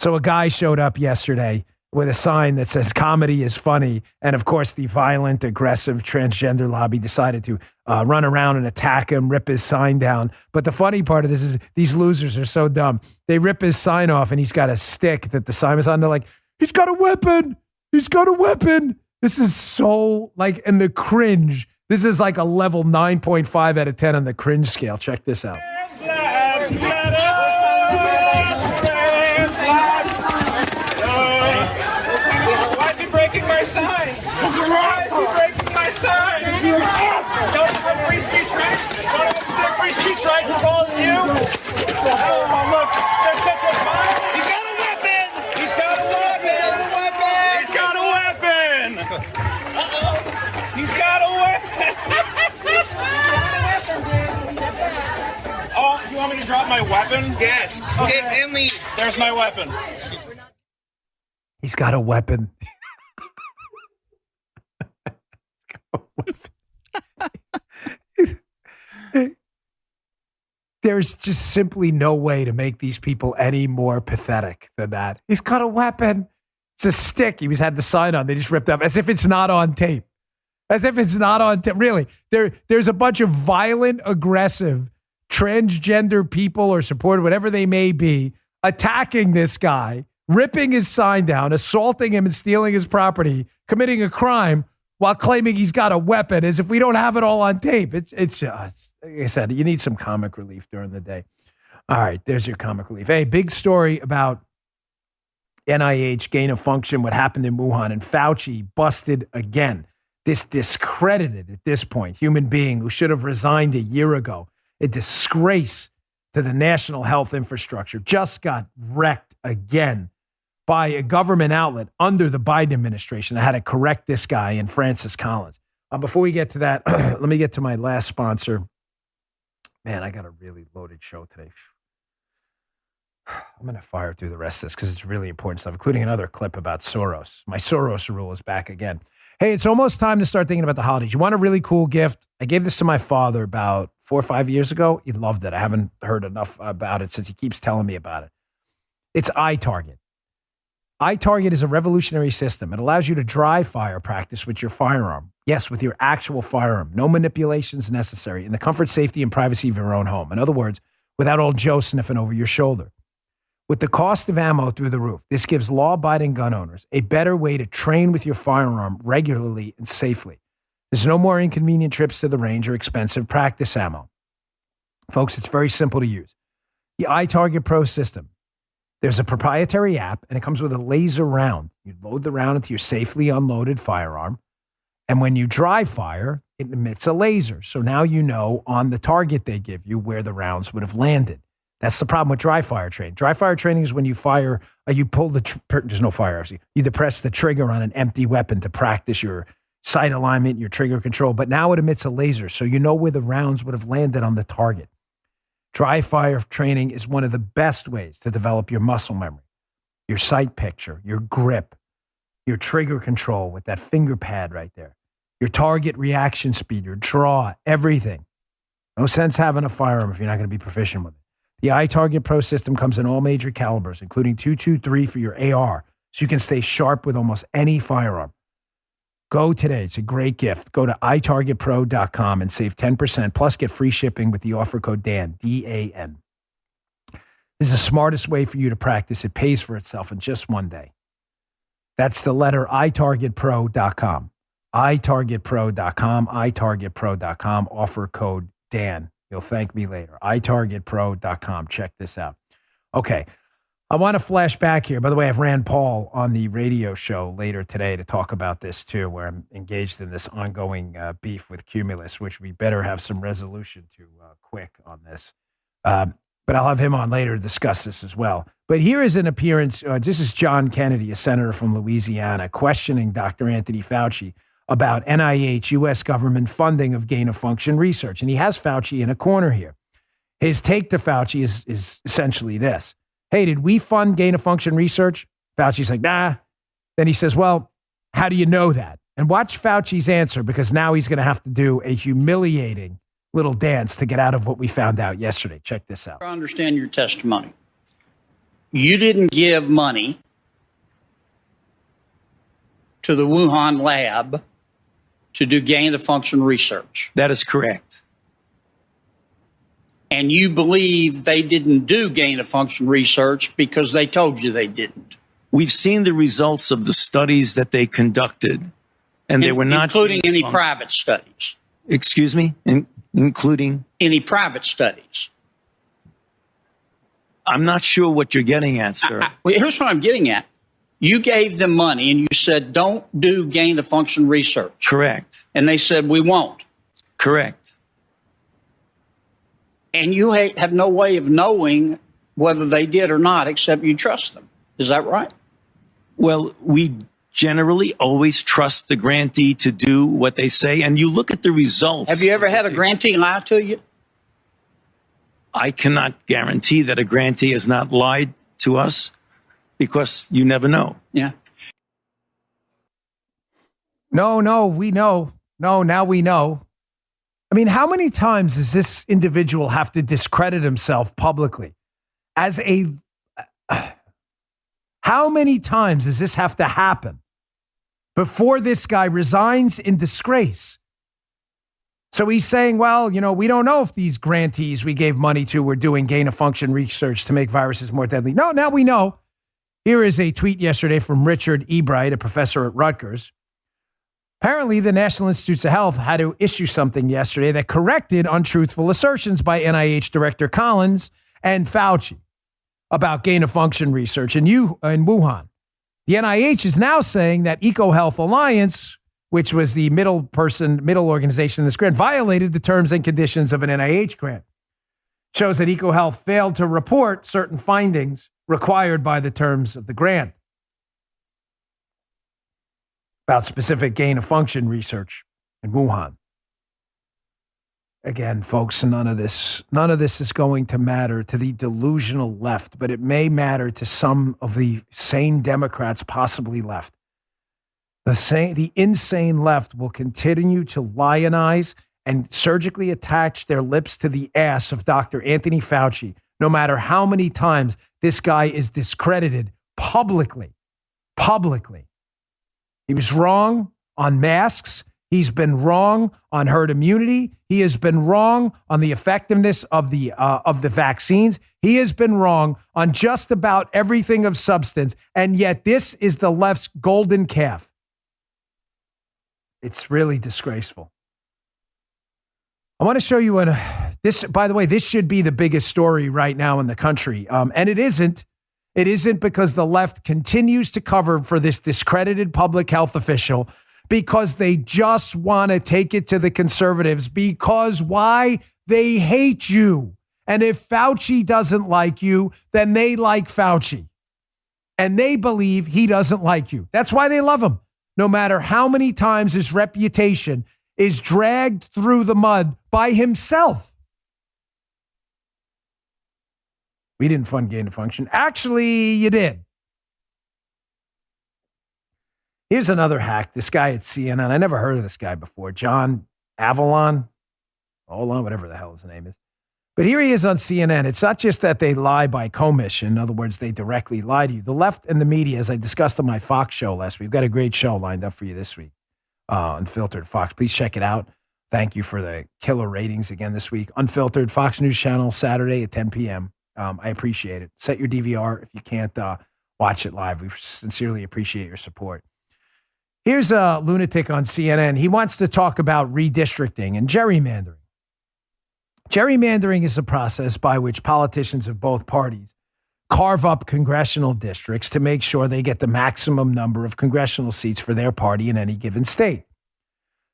So a guy showed up yesterday with a sign that says comedy is funny. And of course, the violent, aggressive transgender lobby decided to run around and attack him, rip his sign down. But the funny part of this is these losers are so dumb. They rip his sign off and he's got a stick that the sign is on. They're like, he's got a weapon. He's got a weapon. This is so like, and the cringe. This is like a level 9.5 out of 10 on the cringe scale. Check this out. Breaking my sign! Why is he breaking my sign? Don't have free speech rights? Don't have free speech rights as well as you? Oh, look, there's such a fine. He's got a weapon! He's got a weapon! He's got a weapon! He's got a weapon! Oh, you want me to drop my weapon? Yes. Okay, and leave. There's my weapon. He's got a weapon. There's just simply no way to make these people any more pathetic than that. He's got a weapon. It's a stick. He had the sign on. They just ripped up as if it's not on tape. As if it's not on tape. Really, there's a bunch of violent, aggressive, transgender people or supporter, whatever they may be, attacking this guy, ripping his sign down, assaulting him and stealing his property, committing a crime while claiming he's got a weapon, as if we don't have it all on tape. It's like I said, you need some comic relief during the day. All right, there's your comic relief. Hey, big story about NIH, gain of function, what happened in Wuhan, and Fauci busted again. This discredited, at this point, human being who should have resigned a year ago, a disgrace to the national health infrastructure, just got wrecked again by a government outlet under the Biden administration that had to correct this guy and Francis Collins. Before we get to that, let me get to my last sponsor. Man, I got a really loaded show today. I'm going to fire through the rest of this because it's really important stuff, including another clip about Soros. My Soros rule is back again. Hey, it's almost time to start thinking about the holidays. You want a really cool gift? I gave this to my father about 4 or 5 years ago. He loved it. I haven't heard enough about it since he keeps telling me about it. It's iTarget. iTarget is a revolutionary system. It allows you to dry fire practice with your firearm. Yes, with your actual firearm. No manipulations necessary in the comfort, safety, and privacy of your own home. In other words, without old Joe sniffing over your shoulder. With the cost of ammo through the roof, this gives law-abiding gun owners a better way to train with your firearm regularly and safely. There's no more inconvenient trips to the range or expensive practice ammo. Folks, it's very simple to use. The iTarget Pro system. There's a proprietary app, and it comes with a laser round. You load the round into your safely unloaded firearm, and when you dry fire, it emits a laser. So now you know on the target they give you where the rounds would have landed. That's the problem with dry fire training. Dry fire training is when you fire, you pull there's no fire, obviously. You depress the trigger on an empty weapon to practice your sight alignment, your trigger control. But now it emits a laser, so you know where the rounds would have landed on the target. Dry fire training is one of the best ways to develop your muscle memory, your sight picture, your grip, your trigger control with that finger pad right there, your target reaction speed, your draw, everything. No sense having a firearm if you're not going to be proficient with it. The iTarget Pro system comes in all major calibers, including .223 for your AR, so you can stay sharp with almost any firearm. Go today. It's a great gift. Go to itargetpro.com and save 10%, plus get free shipping with the offer code DAN, D-A-N. This is the smartest way for you to practice. It pays for itself in just one day. That's the letter itargetpro.com. itargetpro.com, itargetpro.com, offer code DAN. You'll thank me later. itargetpro.com. Check this out. Okay. I want to flash back here. By the way, I have Rand Paul on the radio show later today to talk about this too, where I'm engaged in this ongoing beef with Cumulus, which we better have some resolution to quick on this. But I'll have him on later to discuss this as well. But here is an appearance. This is John Kennedy, a senator from Louisiana, questioning Dr. Anthony Fauci about NIH, U.S. government funding of gain-of-function research. And he has Fauci in a corner here. His take to Fauci is essentially this. Hey, did we fund gain-of-function research? Fauci's like, nah. Then he says, well, how do you know that? And watch Fauci's answer, because now he's going to have to do a humiliating little dance to get out of what we found out yesterday. Check this out. I understand your testimony. You didn't give money to the Wuhan lab to do gain-of-function research. That is correct. And you believe they didn't do gain-of-function research because they told you they didn't. We've seen the results of the studies that they conducted, and they were not... Including any private studies. Excuse me? Including? Any private studies. I'm not sure what you're getting at, sir. Well, here's what I'm getting at. You gave them money and you said, don't do gain-of-function research. Correct. And they said, we won't. Correct. And you have no way of knowing whether they did or not, except you trust them. Is that right? Well, we generally always trust the grantee to do what they say, and you look at the results. Have you ever had a grantee lie to you? I cannot guarantee that a grantee has not lied to us, because you never know. Yeah. No, we know. No, now we know. I mean, how many times does this individual have to discredit himself publicly? How many times does this have to happen before this guy resigns in disgrace? So he's saying, well, we don't know if these grantees we gave money to were doing gain-of-function research to make viruses more deadly. No, now we know. Here is a tweet yesterday from Richard Ebright, a professor at Rutgers. Apparently, the National Institutes of Health had to issue something yesterday that corrected untruthful assertions by NIH Director Collins and Fauci about gain-of-function research in Wuhan. The NIH is now saying that EcoHealth Alliance, which was the middle organization in this grant, violated the terms and conditions of an NIH grant. Shows that EcoHealth failed to report certain findings required by the terms of the grant. about specific gain-of-function research in Wuhan. Again, folks, none of this is going to matter to the delusional left, but it may matter to some of the sane Democrats possibly left. The insane left will continue to lionize and surgically attach their lips to the ass of Dr. Anthony Fauci, no matter how many times this guy is discredited publicly. He was wrong on masks. He's been wrong on herd immunity. He has been wrong on the effectiveness of the vaccines. He has been wrong on just about everything of substance. And yet this is the left's golden calf. It's really disgraceful. I want to show you this. By the way, this should be the biggest story right now in the country. And it isn't. It isn't because the left continues to cover for this discredited public health official because they just want to take it to the conservatives. Because why? They hate you. And if Fauci doesn't like you, then they like Fauci. And they believe he doesn't like you. That's why they love him. No matter how many times his reputation is dragged through the mud by himself. We didn't fund gain of function. Actually, you did. Here's another hack. This guy at CNN. I never heard of this guy before. John Avalon. Whatever the hell his name is. But here he is on CNN. It's not just that they lie by commission. In other words, they directly lie to you. The left and the media, as I discussed on my Fox show last week, we've got a great show lined up for you this week. Unfiltered Fox. Please check it out. Thank you for the killer ratings again this week. Unfiltered Fox News Channel, Saturday at 10 p.m. I appreciate it. Set your DVR if you can't watch it live. We sincerely appreciate your support. Here's a lunatic on CNN. He wants to talk about redistricting and gerrymandering. Gerrymandering is a process by which politicians of both parties carve up congressional districts to make sure they get the maximum number of congressional seats for their party in any given state.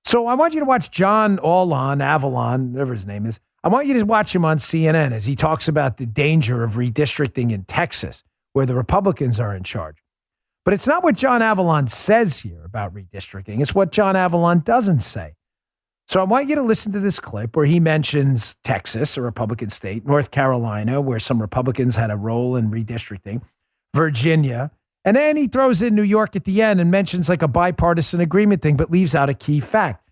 So I want you to watch John Avalon, whatever his name is. I want you to watch him on CNN as he talks about the danger of redistricting in Texas, where the Republicans are in charge. But it's not what John Avalon says here about redistricting. It's what John Avalon doesn't say. So I want you to listen to this clip where he mentions Texas, a Republican state, North Carolina, where some Republicans had a role in redistricting, Virginia, and then he throws in New York at the end and mentions like a bipartisan agreement thing, but leaves out a key fact.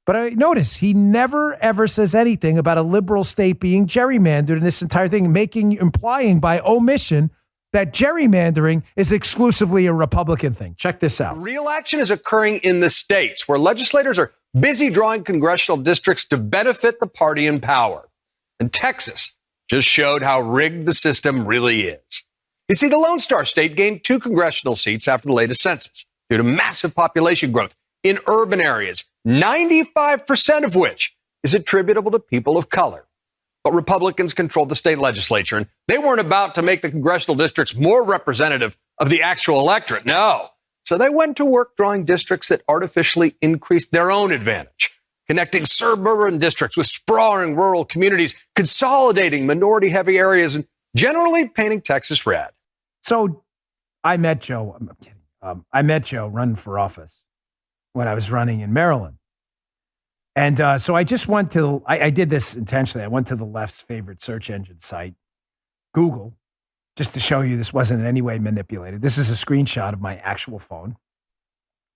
But I notice he never, ever says anything about a liberal state being gerrymandered in this entire thing, implying by omission that gerrymandering is exclusively a Republican thing. Check this out. Real action is occurring in the states where legislators are busy drawing congressional districts to benefit the party in power. And Texas just showed how rigged the system really is. You see, the Lone Star State gained 2 congressional seats after the latest census due to massive population growth in urban areas, 95% of which is attributable to people of color. But Republicans controlled the state legislature, and they weren't about to make the congressional districts more representative of the actual electorate. No. So they went to work drawing districts that artificially increased their own advantage, connecting suburban districts with sprawling rural communities, consolidating minority-heavy areas, and generally painting Texas red. So I met Joe. I'm kidding. I met Joe running for office when I was running in Maryland. And so I just went to, I did this intentionally. I went to the left's favorite search engine site, Google, just to show you this wasn't in any way manipulated. This is a screenshot of my actual phone.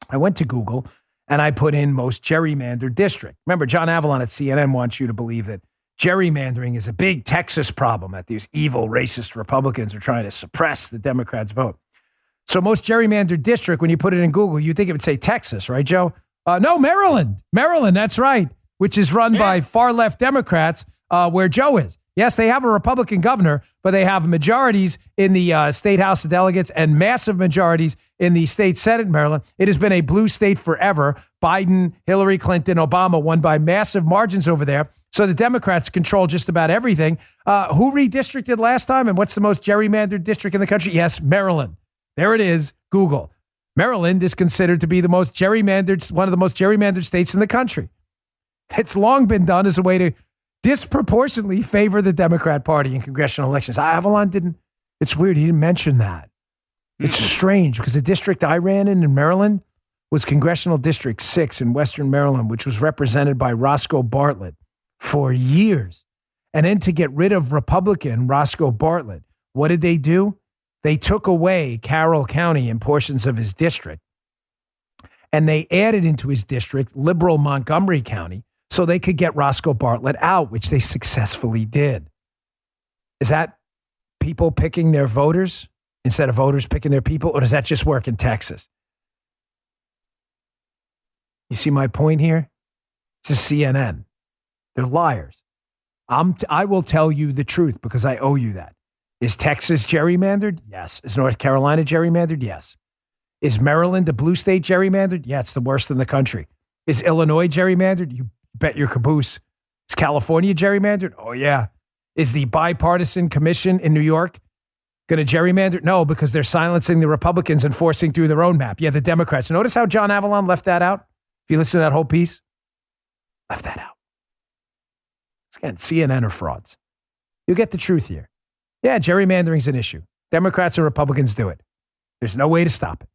I went to Google and I put in most gerrymandered district. Remember, John Avalon at CNN wants you to believe that gerrymandering is a big Texas problem, that these evil racist Republicans are trying to suppress the Democrats' vote. So most gerrymandered district, when you put it in Google, you'd think it would say Texas, right, Joe? No, Maryland. Maryland, that's right, which is run by far left Democrats, where Joe is. Yes, they have a Republican governor, but they have majorities in the state House of Delegates and massive majorities in the state Senate in Maryland. It has been a blue state forever. Biden, Hillary Clinton, Obama won by massive margins over there. So the Democrats control just about everything. Who redistricted last time? And what's the most gerrymandered district in the country? Yes, Maryland. There it is. Google. Maryland is considered to be the most gerrymandered, one of the most gerrymandered states in the country. It's long been done as a way to disproportionately favor the Democrat Party in congressional elections. Avalon didn't. It's weird. He didn't mention that. It's strange because the district I ran in Maryland was Congressional District 6 in Western Maryland, which was represented by Roscoe Bartlett for years. And then to get rid of Republican Roscoe Bartlett, what did they do? They took away Carroll County and portions of his district, and they added into his district liberal Montgomery County so they could get Roscoe Bartlett out, which they successfully did. Is that people picking their voters instead of voters picking their people, or does that just work in Texas? You see my point here? This is CNN. They're liars. I will tell you the truth because I owe you that. Is Texas gerrymandered? Yes. Is North Carolina gerrymandered? Yes. Is Maryland a blue state gerrymandered? Yeah, it's the worst in the country. Is Illinois gerrymandered? You bet your caboose. Is California gerrymandered? Oh, yeah. Is the bipartisan commission in New York going to gerrymander? No, because they're silencing the Republicans and forcing through their own map. Yeah, the Democrats. Notice how John Avalon left that out? If you listen to that whole piece, left that out. Again, CNN are frauds. You'll get the truth here. Yeah, gerrymandering's an issue. Democrats and Republicans do it. There's no way to stop it.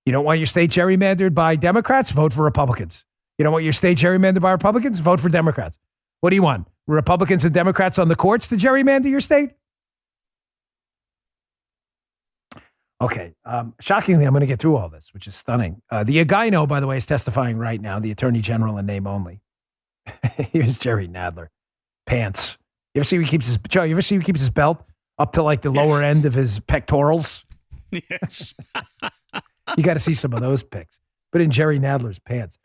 You don't want your state gerrymandered by Democrats? Vote for Republicans. You don't want your state gerrymandered by Republicans? Vote for Democrats. What do you want? Republicans and Democrats on the courts to gerrymander your state? Okay. Shockingly, I'm going to get through all this, which is stunning. The Agino, by the way, is testifying right now, the Attorney General in name only. Here's Jerry Nadler. Pants. You ever see he keeps his Joe? You ever see he keeps his belt up to like the lower end of his pectorals? Yes. You got to see some of those pics. But in Jerry Nadler's pants.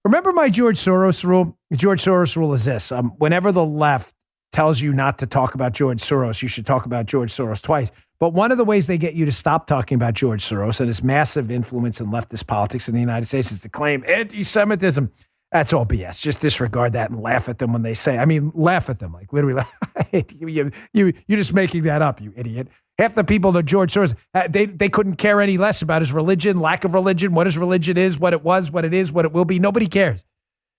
Remember my George Soros rule? The George Soros rule is this. Whenever the left tells you not to talk about George Soros, you should talk about George Soros twice. But one of the ways they get you to stop talking about George Soros and his massive influence in leftist politics in the United States is to claim anti-Semitism. That's all BS. Just disregard that and laugh at them when they say, laugh at them, like literally, you're just making that up, you idiot. Half the people that George Soros, they couldn't care any less about his religion, lack of religion, what his religion is, what it was, what it is, what it will be. Nobody cares.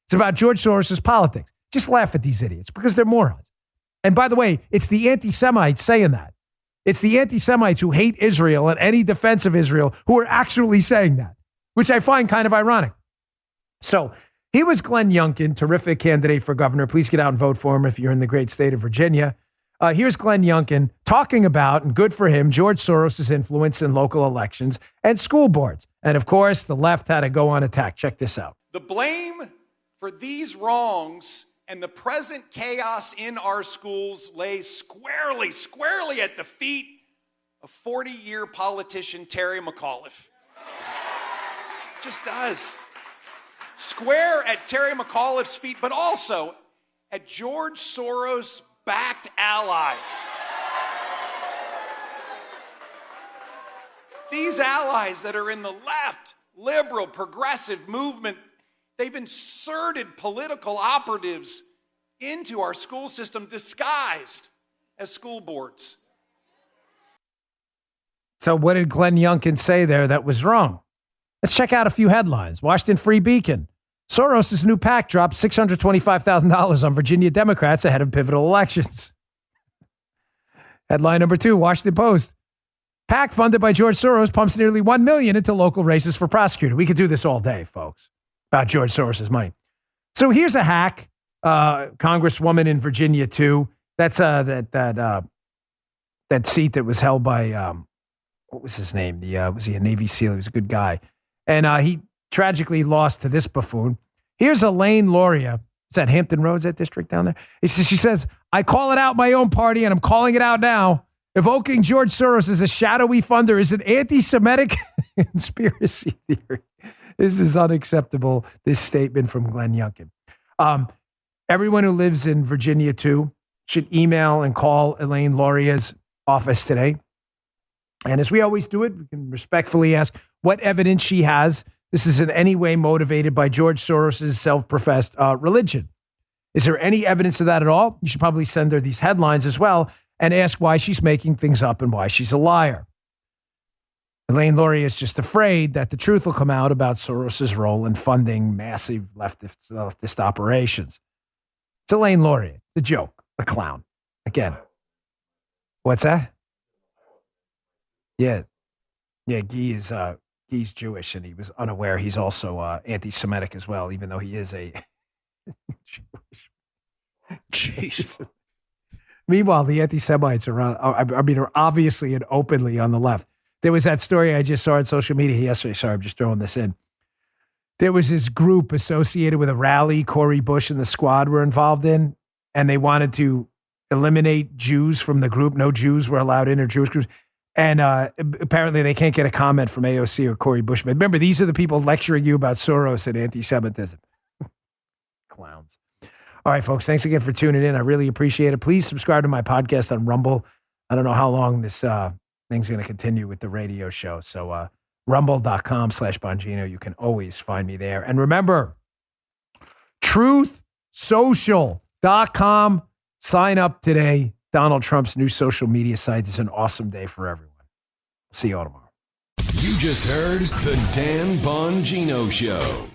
It's about George Soros' politics. Just laugh at these idiots because they're morons. And by the way, it's the anti-Semites saying that. It's the anti-Semites who hate Israel and any defense of Israel who are actually saying that, which I find kind of ironic. So he was Glenn Youngkin, terrific candidate for governor. Please get out and vote for him if you're in the great state of Virginia. Here's Glenn Youngkin talking about, and good for him, George Soros' influence in local elections and school boards. And of course, the left had to go on attack. Check this out. The blame for these wrongs and the present chaos in our schools lays squarely at the feet of 40-year politician Terry McAuliffe. Just does. Square at Terry McAuliffe's feet, but also at George Soros-backed allies. These allies that are in the left, liberal, progressive movement, they've inserted political operatives into our school system disguised as school boards. So what did Glenn Youngkin say there that was wrong? Let's check out a few headlines. Washington Free Beacon. Soros' new PAC dropped $625,000 on Virginia Democrats ahead of pivotal elections. Headline number 2, Washington Post. PAC funded by George Soros pumps nearly $1 million into local races for prosecutor. We could do this all day, folks, about George Soros' money. So here's a hack, Congresswoman in Virginia too. That's that seat that was held by what was his name? Was he a Navy SEAL? He was a good guy, and he tragically lost to this buffoon. Here's Elaine Loria. Is that Hampton Roads, that district down there? She says, I call it out my own party, and I'm calling it out now. Evoking George Soros as a shadowy funder is an anti-Semitic conspiracy theory. This is unacceptable, this statement from Glenn Youngkin. Everyone who lives in Virginia, too, should email and call Elaine Loria's office today. And as we always do it, we can respectfully ask what evidence she has this is in any way motivated by George Soros' self-professed religion. Is there any evidence of that at all? You should probably send her these headlines as well and ask why she's making things up and why she's a liar. Elaine Loria is just afraid that the truth will come out about Soros' role in funding massive leftist operations. It's Elaine Loria. It's a joke, a clown. Again. What's that? Yeah. Yeah, Guy he's Jewish and he was unaware he's also anti-Semitic as well, even though he is a Jewish. Jeez. Meanwhile, the anti-Semites are obviously and openly on the left. There was that story I just saw on social media yesterday. Sorry, I'm just throwing this in. There was this group associated with a rally Cori Bush and the squad were involved in, and they wanted to eliminate Jews from the group. No Jews were allowed in, or Jewish groups. And apparently they can't get a comment from AOC or Cori Bush. But remember, these are the people lecturing you about Soros and anti-Semitism. Clowns. All right, folks, thanks again for tuning in. I really appreciate it. Please subscribe to my podcast on Rumble. I don't know how long this thing's going to continue with the radio show. So rumble.com/Bongino. You can always find me there. And remember, truthsocial.com. Sign up today. Donald Trump's new social media site is an awesome day for everyone. See you all tomorrow. You just heard The Dan Bongino Show.